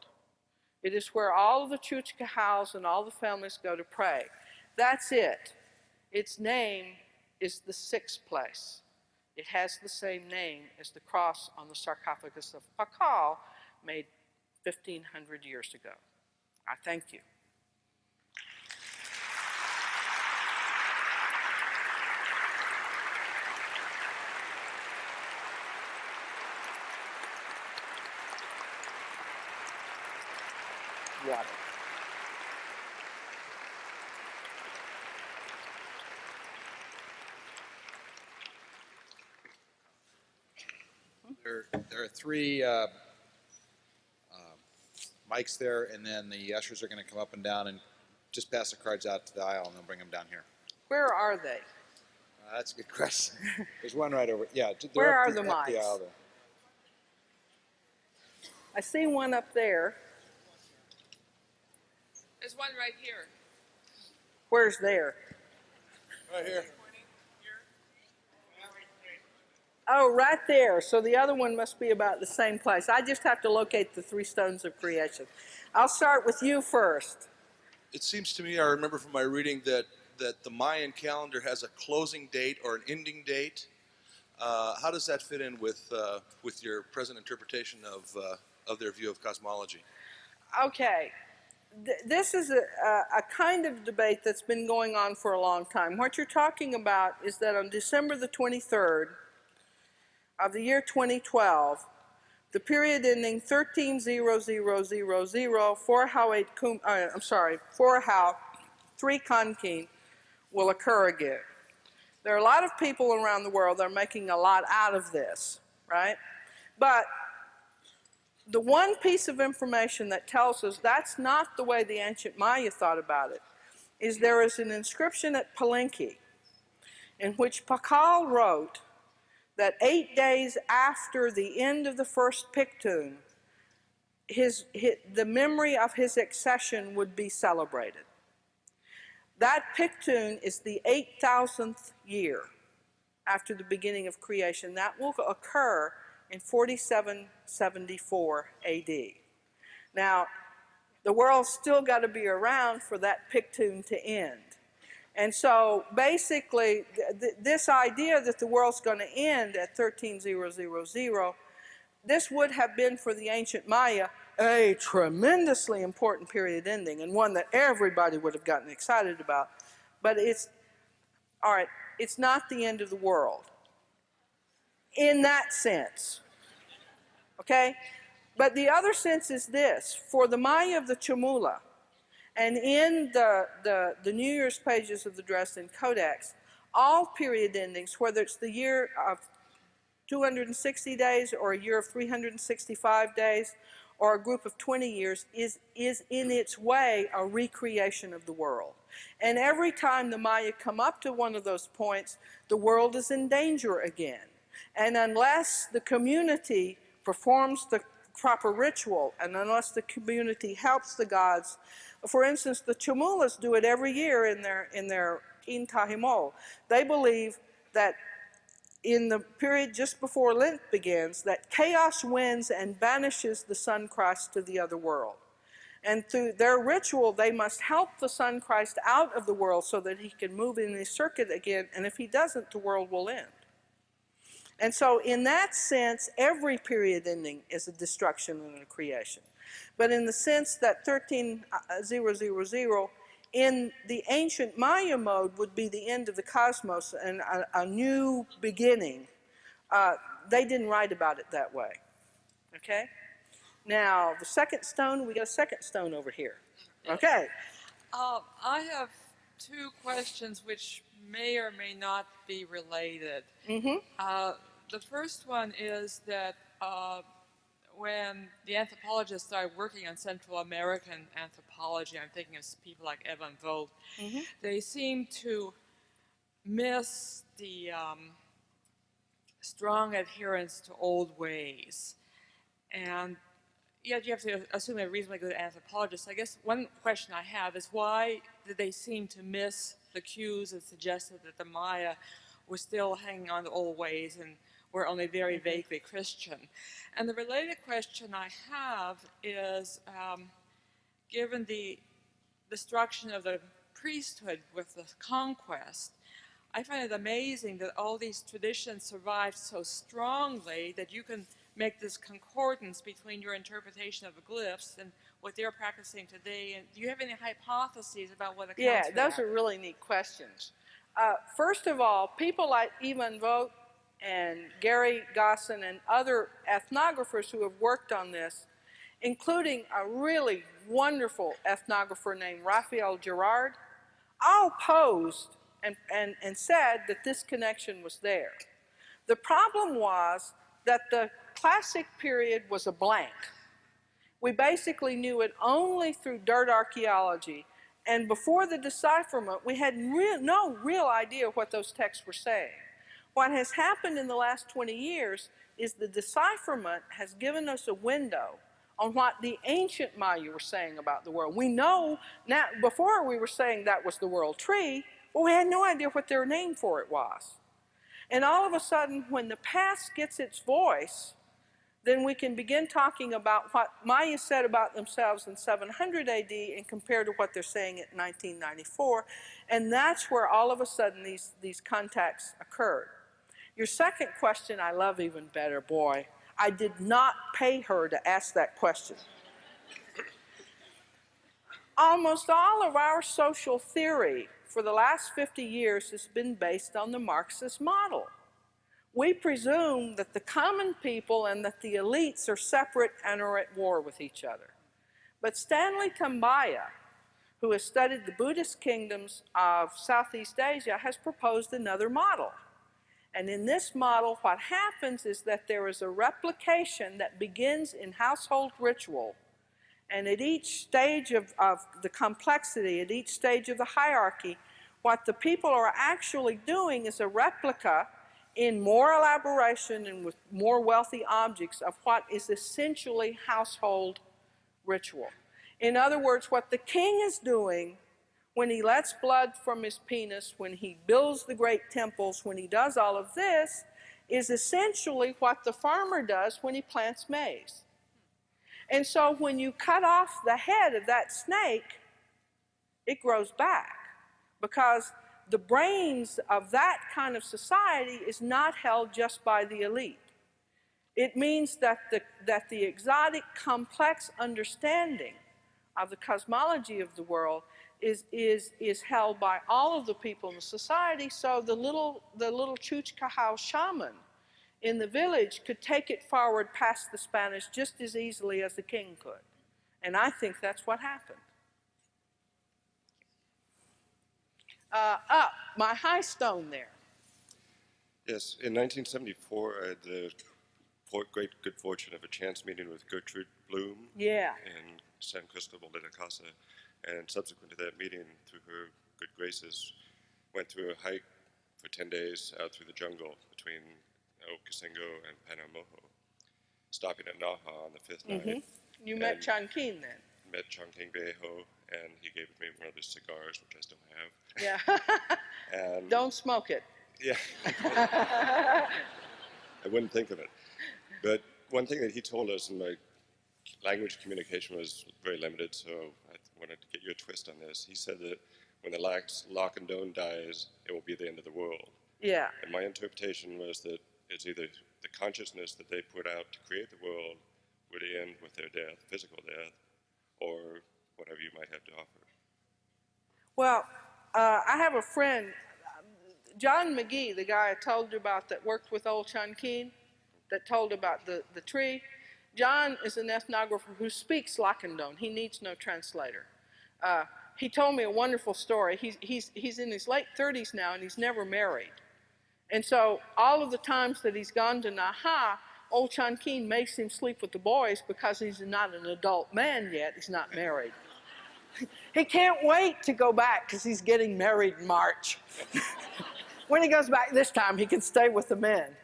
S1: It is where all of the Chuchkahaus and all the families go to pray. That's it. Its name is the 6th place. It has the same name as the cross on the sarcophagus of Popol, made 1,500 years ago. I thank you. Water.
S2: There are 3 mics there, and then the ushers are going to come up and down and just pass the cards out to the aisle, and they'll bring them down here.
S1: Where are they?
S2: That's a good question. There's one right over. Yeah,
S1: where are
S2: up
S1: the mics?
S2: The aisle there.
S1: I see one up there. There's one right here. Where's there?
S2: Right here.
S1: Oh, right there. So the other one must be about the same place. I just have to locate the 3 stones of creation. I'll start with you first.
S3: It seems to me, I remember from my reading that the Mayan calendar has a closing date or an ending date. How does that fit in with your present interpretation of their view of cosmology?
S1: Okay. This is a kind of debate that's been going on for a long time. What you're talking about is that on December the 23rd of the year 2012, the period ending 130000 4 Hau 3 Kankin will occur again. There are a lot of people around the world that are making a lot out of this, right? But the one piece of information that tells us that's not the way the ancient Maya thought about it is there is an inscription at Palenque in which Pakal wrote that 8 days after the end of the first Pictoon, the memory of his accession would be celebrated. That Pictoon is the 8,000th year. after the beginning of creation. That will occur in 4774 AD. Now, the world's still got to be around for that Pictune to end. And so basically, this idea that the world's going to end at 13000, this would have been for the ancient Maya a tremendously important period ending, and one that everybody would have gotten excited about. But it's, all right, it's not the end of the world in that sense, okay? But the other sense is this: for the Maya of the Chamula, and in the New Year's pages of the Dresden Codex, all period endings, whether it's the year of 260 days or a year of 365 days or a group of 20 years, is in its way a recreation of the world. And every time the Maya come up to one of those points, the world is in danger again. And unless the community performs the proper ritual, and unless the community helps the gods, for instance, the Chamulas do it every year in their Intahimol. They believe that in the period just before Lent begins, that chaos wins and banishes the Sun Christ to the other world. And through their ritual, they must help the Sun Christ out of the world so that he can move in his circuit again, and if he doesn't, the world will end. And so in that sense, every period ending is a destruction and a creation. But in the sense that 13000 in the ancient Maya mode would be the end of the cosmos and a new beginning, they didn't write about it that way, okay? Now, the second stone, we got a second stone over here, okay?
S4: I have two questions which may or may not be related. The first one is that when the anthropologists started working on Central American anthropology, I'm thinking of people like Evan Vogt, they seem to miss the strong adherence to old ways. And yet you have to assume they're reasonably good anthropologists. I guess one question I have is, why did they seem to miss the cues that suggested that the Maya were still hanging on to old ways and were only very vaguely Christian? And the related question I have is, given the destruction of the priesthood with the conquest, I find it amazing that all these traditions survived so strongly that you can make this concordance between your interpretation of the glyphs and what they're practicing today. And do you have any hypotheses about what accounts
S1: Yeah,
S4: for
S1: those
S4: that?
S1: are really neat questions. First of all, people like Evan Vogt and Gary Gosson and other ethnographers who have worked on this, including a really wonderful ethnographer named Raphael Girard, all posed and said that this connection was there. The problem was that the classic period was a blank. We basically knew it only through dirt archaeology, and before the decipherment, we had no real idea what those texts were saying. What has happened in the last 20 years is the decipherment has given us a window on what the ancient Maya were saying about the world. We know now, before we were saying that was the world tree, but we had no idea what their name for it was. And all of a sudden, when the past gets its voice, then we can begin talking about what Maya said about themselves in 700 AD and compare to what they're saying in 1994. And that's where all of a sudden these contacts occurred. Your second question I love even better, boy. I did not pay her to ask that question. Almost all of our social theory for the last 50 years has been based on the Marxist model. We presume that the common people and that the elites are separate and are at war with each other. But Stanley Tambaya, who has studied the Buddhist kingdoms of Southeast Asia, has proposed another model. And in this model, what happens is that there is a replication that begins in household ritual. And at each stage of the complexity, at each stage of the hierarchy, what the people are actually doing is a replica in more elaboration and with more wealthy objects of what is essentially household ritual. In other words, what the king is doing when he lets blood from his penis, when he builds the great temples, when he does all of this, is essentially what the farmer does when he plants maize. And so when you cut off the head of that snake, it grows back, because the brains of that kind of society is not held just by the elite. It means that the exotic, complex understanding of the cosmology of the world is held by all of the people in the society. So the little Chuchkahau shaman in the village could take it forward past the Spanish just as easily as the king could. And I think that's what happened. Up, my high stone there.
S5: Yes, in 1974, I had the great good fortune of a chance meeting with Gertrude Bloom
S1: Yeah.
S5: in San Cristobal de la Casa, and subsequent to that meeting, through her good graces, went through a hike for 10 days out through the jungle between Ocosingo and Panamojo, stopping at Naha on the fifth night.
S1: You met Chanquin then?
S5: Met Chongqing Viejo, and he gave me one of his cigars, which I still have.
S1: Yeah.
S5: And
S1: Don't smoke it.
S5: yeah, I wouldn't think of it. But one thing that he told us, and my language communication was very limited, so I wanted to get you a twist on this. He said that when the Lacandone dies, it will be the end of the world.
S1: Yeah.
S5: And my interpretation was that it's either the consciousness that they put out to create the world would end with their death, physical death, or whatever you might have to offer.
S1: Well, I have a friend, John McGee, the guy I told you about that worked with old Chanquin, that told about the tree. John is an ethnographer who speaks Lacandone. He needs no translator. He told me a wonderful story. He's in his late 30s now, and he's never married. And so all of the times that he's gone to Naha, old Chanquin makes him sleep with the boys because he's not an adult man yet. He's not married. He can't wait to go back because he's getting married in March. When he goes back this time, he can stay with the men.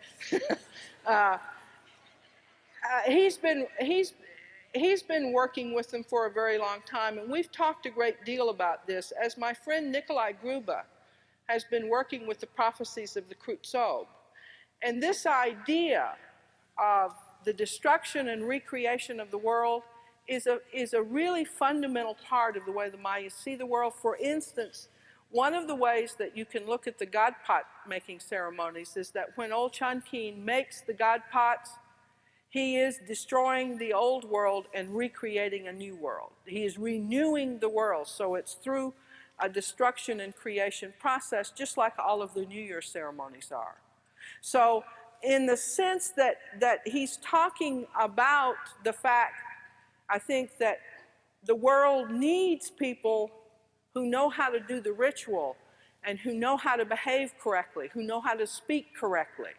S1: He's been working with them for a very long time, and we've talked a great deal about this, as my friend Nikolai Gruba has been working with the prophecies of the Krutzob. And this idea of the destruction and recreation of the world is a really fundamental part of the way the Mayas see the world. For instance, one of the ways that you can look at the god pot making ceremonies is that when old Chanquin makes the god pots, he is destroying the old world and recreating a new world. He is renewing the world, so it's through a destruction and creation process, just like all of the New Year ceremonies are. So in the sense that he's talking about the fact, I think, that the world needs people who know how to do the ritual and who know how to behave correctly, who know how to speak correctly,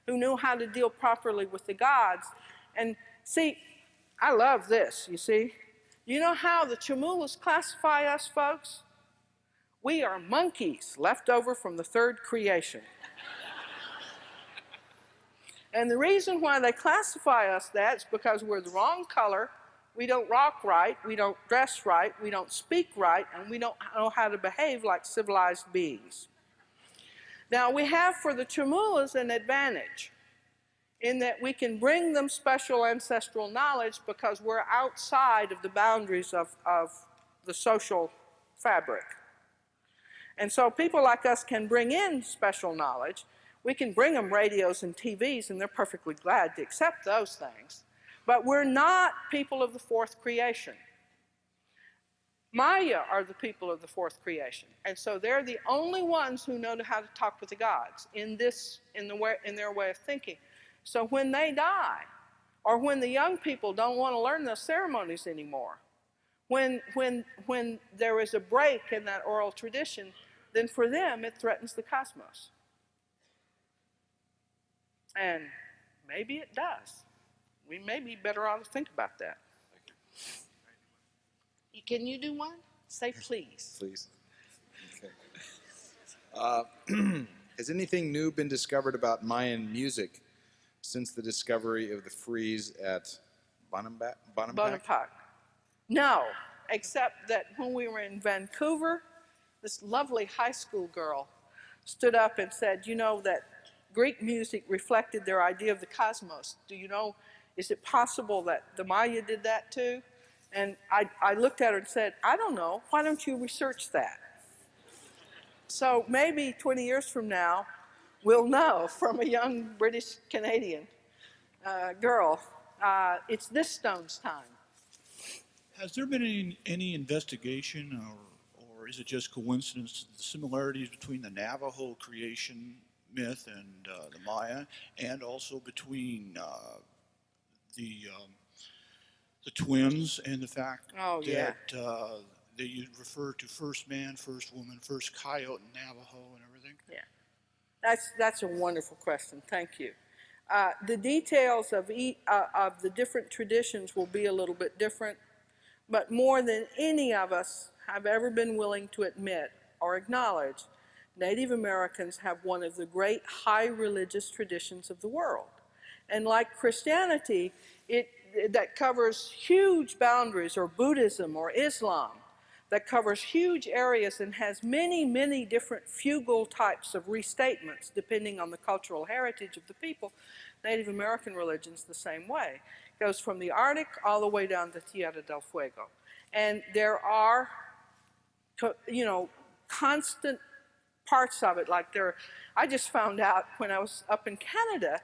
S1: who know how to deal properly with the gods. And see, I love this, you see. You know how the Chamulas classify us, folks? We are monkeys left over from the third creation. And the reason why they classify us that is because we're the wrong color, we don't rock right, we don't dress right, we don't speak right, and we don't know how to behave like civilized beings. Now, we have for the Chamulas an advantage in that we can bring them special ancestral knowledge because we're outside of the boundaries of the social fabric. And so people like us can bring in special knowledge. We can bring them radios and TVs, and they're perfectly glad to accept those things. But we're not people of the fourth creation. Maya are the people of the fourth creation. And so they're the only ones who know how to talk with the gods in their way of thinking. So when they die, or when the young people don't want to learn those ceremonies anymore, when there is a break in that oral tradition, then for them it threatens the cosmos. And maybe it does. We may be better off to think about that. Can you do one? Say please.
S2: Please. Okay. Has anything new been discovered about Mayan music since the discovery of the frieze at Bonampak?
S1: Bonaparte. No, except that when we were in Vancouver this lovely high school girl stood up and said, you know, that Greek music reflected their idea of the cosmos. Do you know, is it possible that the Maya did that too? And I looked at her and said, I don't know. Why don't you research that? So maybe 20 years from now, we'll know from a young British Canadian girl, it's this stone's time.
S6: Has there been any investigation, or is it just coincidence, the similarities between the Navajo creation myth and the Maya, and also between the twins and the fact that they refer to first man, first woman, first coyote in Navajo and everything?
S1: Yeah, that's a wonderful question. Thank you. The details of the different traditions will be a little bit different, but more than any of us have ever been willing to admit or acknowledge, Native Americans have one of the great high religious traditions of the world. And like Christianity, that covers huge boundaries, or Buddhism or Islam, that covers huge areas and has many, many different fugal types of restatements depending on the cultural heritage of the people. Native American religion's the same way. It goes from the Arctic all the way down to Tierra del Fuego. And there are, you know, constant parts of it, like I just found out when I was up in Canada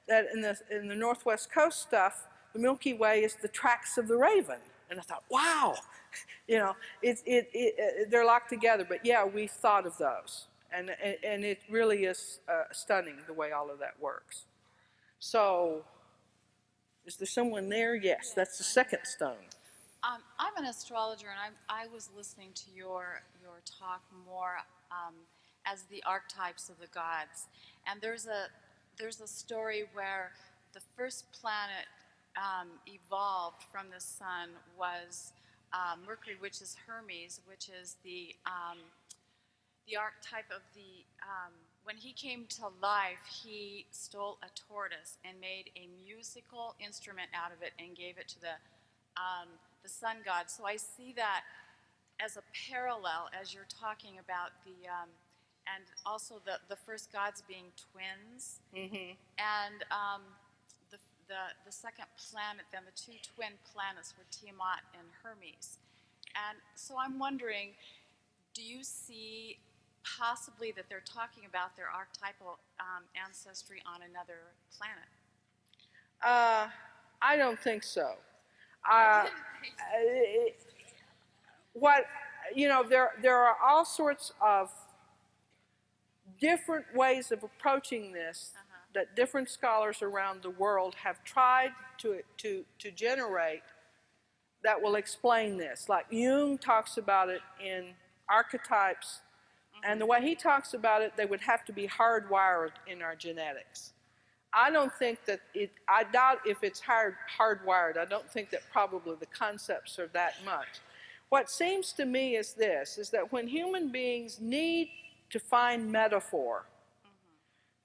S1: that in the Northwest Coast stuff, the Milky Way is the tracks of the raven. And I thought, wow, you know, they're locked together. But yeah, we thought of those. And it really is stunning the way all of that works. So, is there someone there? Yes, that's the second stone.
S7: I'm an astrologer, and I was listening to your talk more as the archetypes of the gods. And there's a story where the first planet evolved from the sun was Mercury, which is Hermes, which is the archetype of the. When he came to life, he stole a tortoise and made a musical instrument out of it and gave it to the sun god. So I see that as a parallel as you're talking about and also the first gods being twins, and the second planet, then the two twin planets were Tiamat and Hermes. And so I'm wondering, do you see possibly that they're talking about their archetypal ancestry on another planet?
S1: I don't think so. There are all sorts of different ways of approaching this that different scholars around the world have tried to generate that will explain this. Like Jung talks about it in archetypes, and the way he talks about it, they would have to be hardwired in our genetics. I don't think that I doubt if it's hardwired. I don't think that probably the concepts are that much. What seems to me is this, is that when human beings need to find metaphor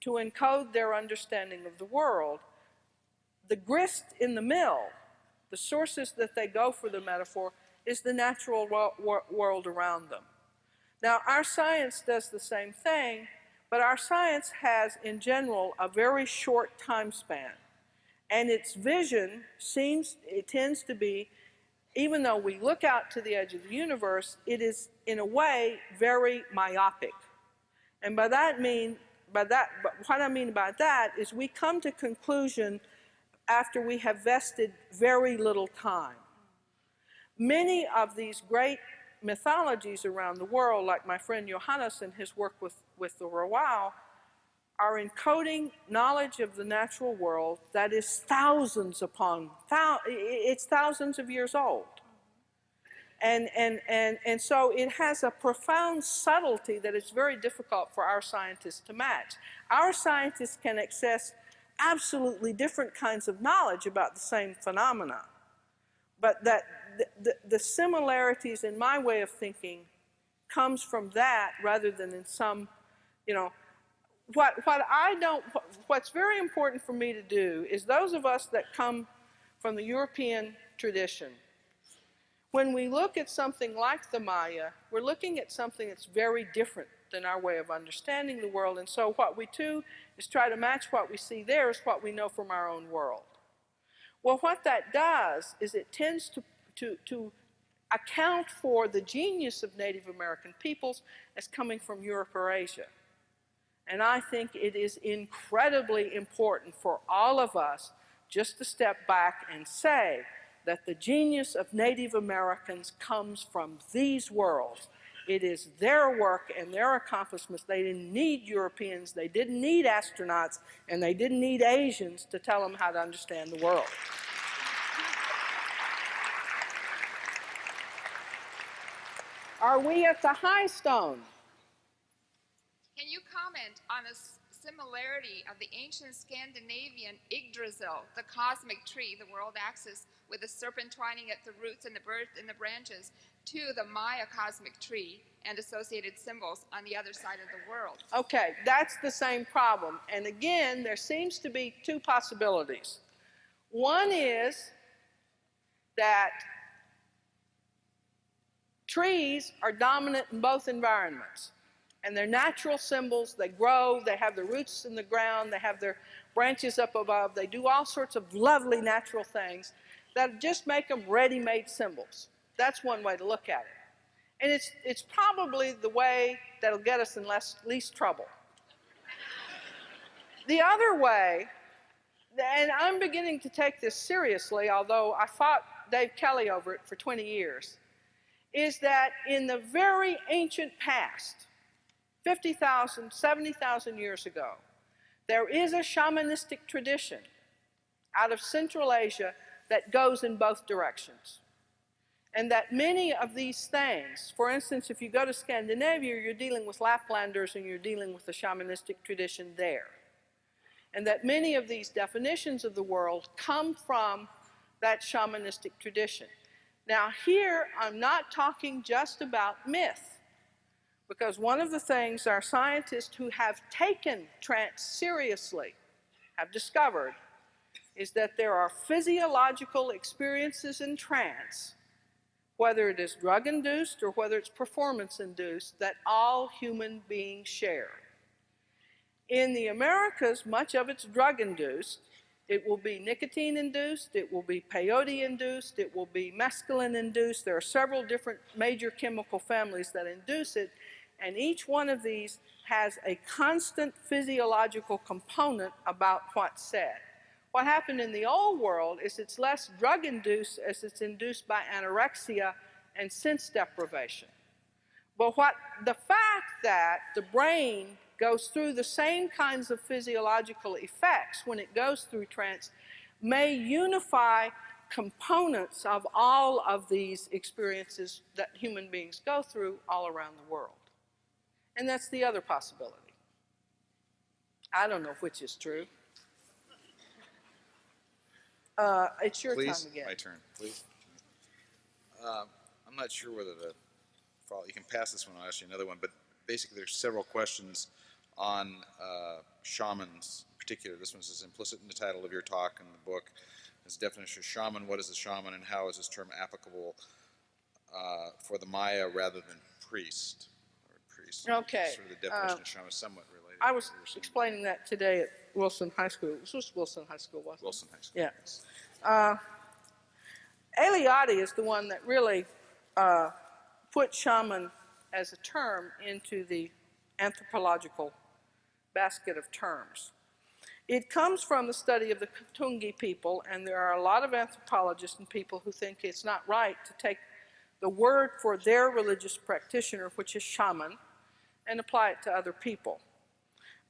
S1: to encode their understanding of the world, the grist in the mill, the sources that they go for the metaphor, is the natural world around them. Now, our science does the same thing, but our science has, in general, a very short time span. And its vision tends to be, even though we look out to the edge of the universe, it is, in a way, very myopic. And what I mean by that is we come to conclusion after we have vested very little time. Many of these great mythologies around the world, like my friend Johannes and his work with the Rowau, are encoding knowledge of the natural world that is thousands of years old. And so it has a profound subtlety that is very difficult for our scientists to match. Our scientists can access absolutely different kinds of knowledge about the same phenomena, but that the similarities in my way of thinking comes from that rather than in some, what's very important for me to do is those of us that come from the European tradition, When we look at something like the Maya, we're looking at something that's very different than our way of understanding the world. And so what we do is try to match what we see there is what we know from our own world. Well, what that does is it tends to account for the genius of Native American peoples as coming from Europe or Asia. And I think it is incredibly important for all of us just to step back and say that the genius of Native Americans comes from these worlds. It is their work and their accomplishments. They didn't need Europeans, they didn't need astronauts, and they didn't need Asians to tell them how to understand the world. Are we at the high stone?
S8: Can you comment on a similarity of the ancient Scandinavian Yggdrasil, the cosmic tree, the world axis, with the serpent twining at the roots and the birth and the branches, to the Maya cosmic tree and associated symbols on the other side of the world?
S1: Okay, that's the same problem. And again, there seems to be two possibilities. One is that trees are dominant in both environments. And they're natural symbols. They grow, they have their roots in the ground, they have their branches up above. They do all sorts of lovely natural things that just make them ready-made symbols. That's one way to look at it. And it's probably the way that'll get us in least trouble. The other way, and I'm beginning to take this seriously, although I fought Dave Kelly over it for 20 years, is that in the very ancient past, 50,000, 70,000 years ago, there is a shamanistic tradition out of Central Asia that goes in both directions. And that many of these things, for instance, if you go to Scandinavia, you're dealing with Laplanders and you're dealing with the shamanistic tradition there. And that many of these definitions of the world come from that shamanistic tradition. Now here, I'm not talking just about myth. Because one of the things our scientists who have taken trance seriously have discovered is that there are physiological experiences in trance, whether it is drug-induced or whether it's performance-induced, that all human beings share. In the Americas, much of it's drug-induced. It will be nicotine-induced, it will be peyote-induced, it will be mescaline-induced. There are several different major chemical families that induce it. And each one of these has a constant physiological component about what's said. What happened in the old world is it's less drug-induced as it's induced by anorexia and sense deprivation. But the fact that the brain goes through the same kinds of physiological effects when it goes through trance may unify components of all of these experiences that human beings go through all around the world. And that's the other possibility. I don't know which is true. It's your
S2: Please,
S1: time again.
S2: my turn, please. I'm not sure whether you can pass this one, I'll ask you another one, but basically there's several questions on shamans in particular. This one is implicit in the title of your talk and the book. This definition of shaman, what is a shaman and how is this term applicable for the Maya rather than priest?
S1: Okay.
S2: Sort of the definition of shaman is somewhat related.
S1: I was explaining that today at Wilson High School. This was Wilson High School, wasn't it?
S2: Wilson High School.
S1: Yeah. Eliade is the one that really put shaman as a term into the anthropological basket of terms. It comes from the study of the Katungi people, and there are a lot of anthropologists and people who think it's not right to take the word for their religious practitioner, which is shaman, and apply it to other people.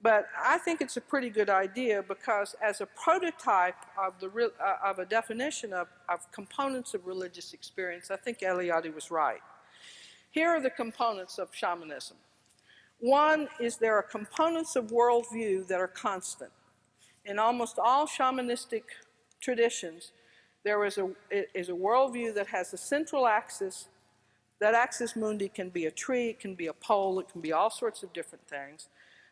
S1: But I think it's a pretty good idea because as a prototype of a definition of components of religious experience, I think Eliade was right. Here are the components of shamanism. One is there are components of worldview that are constant. In almost all shamanistic traditions, there is a worldview that has a central axis. That axis mundi can be a tree, it can be a pole, it can be all sorts of different things.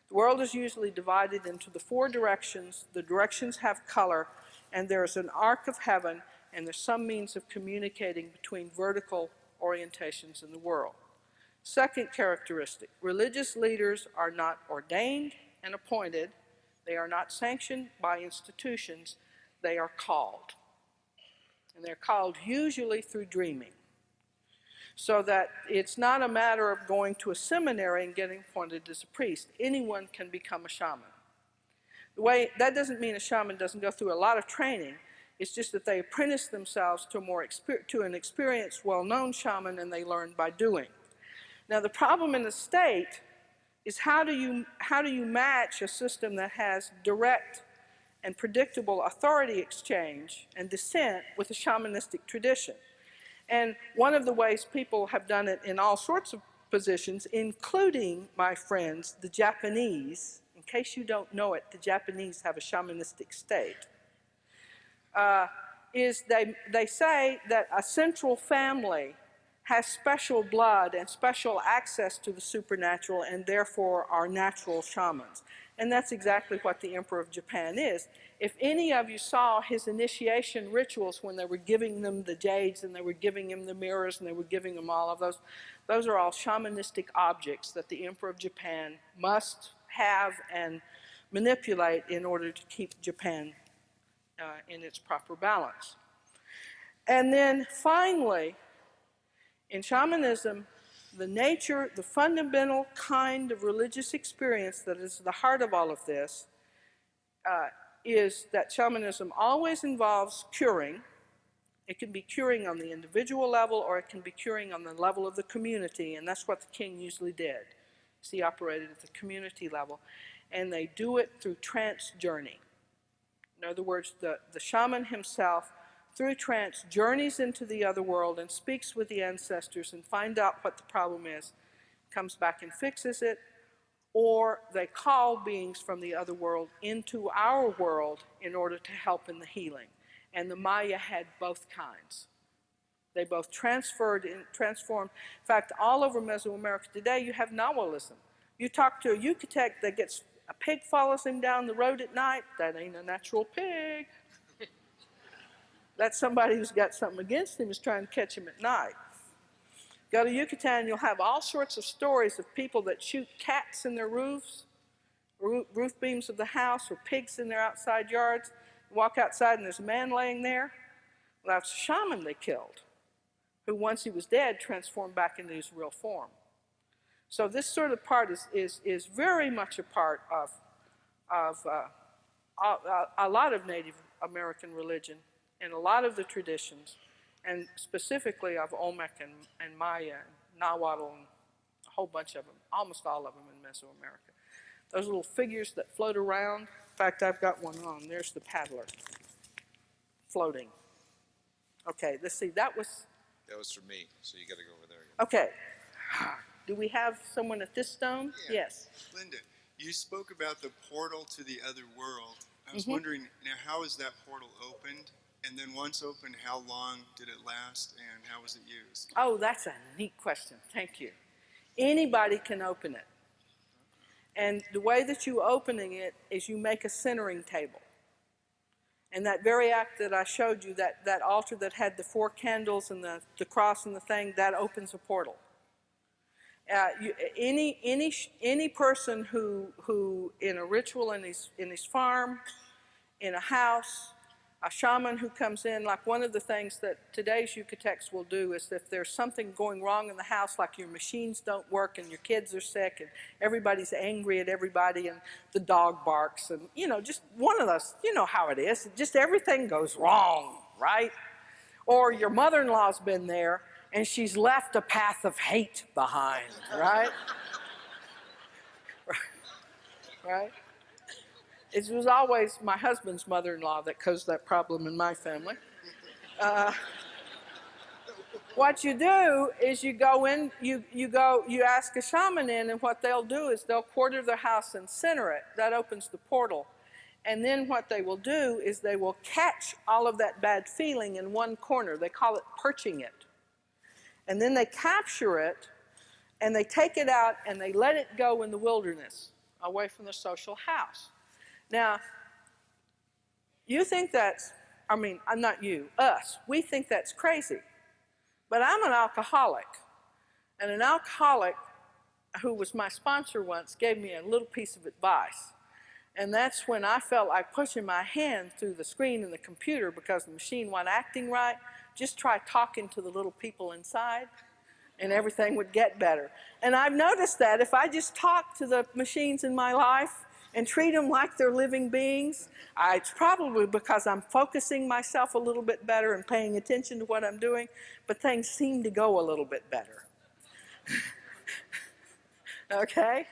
S1: The world is usually divided into the four directions. The directions have color, and there's an arc of heaven, and there's some means of communicating between vertical orientations in the world. Second characteristic, religious leaders are not ordained and appointed. They are not sanctioned by institutions. They are called. And they're called usually through dreaming. So that it's not a matter of going to a seminary and getting appointed as a priest. Anyone can become a shaman. That doesn't mean a shaman doesn't go through a lot of training. It's just that they apprentice themselves to an experienced, well-known shaman, and they learn by doing. Now, the problem in the state is how do you match a system that has direct and predictable authority exchange and descent with a shamanistic tradition? And one of the ways people have done it in all sorts of positions, including, my friends, the Japanese. In case you don't know it, the Japanese have a shamanistic state. Is they say that a central family has special blood and special access to the supernatural and therefore are natural shamans. And that's exactly what the Emperor of Japan is. If any of you saw his initiation rituals when they were giving them the jades and they were giving him the mirrors and they were giving him all of those are all shamanistic objects that the Emperor of Japan must have and manipulate in order to keep Japan in its proper balance. And then finally, in shamanism, the fundamental kind of religious experience that is the heart of all of this is that shamanism always involves curing. It can be curing on the individual level or it can be curing on the level of the community, and that's what the king usually did. He operated at the community level, and they do it through trance journey. In other words, the shaman himself, through trance, journeys into the other world and speaks with the ancestors and finds out what the problem is, comes back and fixes it, or they call beings from the other world into our world in order to help in the healing. And the Maya had both kinds. They both transformed. In fact, all over Mesoamerica today, you have Nahualism. You talk to a Yucatec that gets a pig follows him down the road at night. That ain't a natural pig. That's somebody who's got something against him, is trying to catch him at night. Go to Yucatan, you'll have all sorts of stories of people that shoot cats in their roofs, roof beams of the house, or pigs in their outside yards. You walk outside and there's a man laying there. Well, that's a shaman they killed, who once he was dead transformed back into his real form. So this sort of part is very much a part of a lot of Native American religion and a lot of the traditions, and specifically of Olmec and Maya and Nahuatl and a whole bunch of them, almost all of them in Mesoamerica. Those little figures that float around, in fact, I've got one on. There's the paddler floating. Okay, let's see, that was
S2: for me, so you got to go over there.
S1: Okay. Do we have someone at this stone?
S9: Yeah.
S1: Yes.
S9: Linda, you spoke about the portal to the other world. I was wondering, now how is that portal opened? And then once opened, how long did it last and how was it used?
S1: Oh, that's a neat question. Thank you. Anybody can open it. And the way that you opening it is you make a centering table. And that very act that I showed you, that altar that had the 4 candles and the cross and the thing, that opens a portal. Any person who in a ritual in his farm, in a house, a shaman who comes in, like one of the things that today's Yucatecs will do is if there's something going wrong in the house, like your machines don't work and your kids are sick and everybody's angry at everybody and the dog barks and, just one of those, you know how it is, just everything goes wrong, right? Or your mother-in-law's been there and she's left a path of hate behind, right? Right? It was always my husband's mother-in-law that caused that problem in my family. What you do is you go in, you ask a shaman in, and what they'll do is they'll quarter the house and center it. That opens the portal. And then what they will do is they will catch all of that bad feeling in one corner. They call it perching it. And then they capture it, and they take it out, and they let it go in the wilderness, away from the social house. Now, you think that's I mean, I'm not you, us, we think that's crazy. But I'm an alcoholic, and an alcoholic who was my sponsor once gave me a little piece of advice. And that's when I felt like pushing my hand through the screen in the computer because the machine wasn't acting right. Just try talking to the little people inside, and everything would get better. And I've noticed that if I just talk to the machines in my life and treat them like they're living beings, it's probably because I'm focusing myself a little bit better and paying attention to what I'm doing, but things seem to go a little bit better. Okay?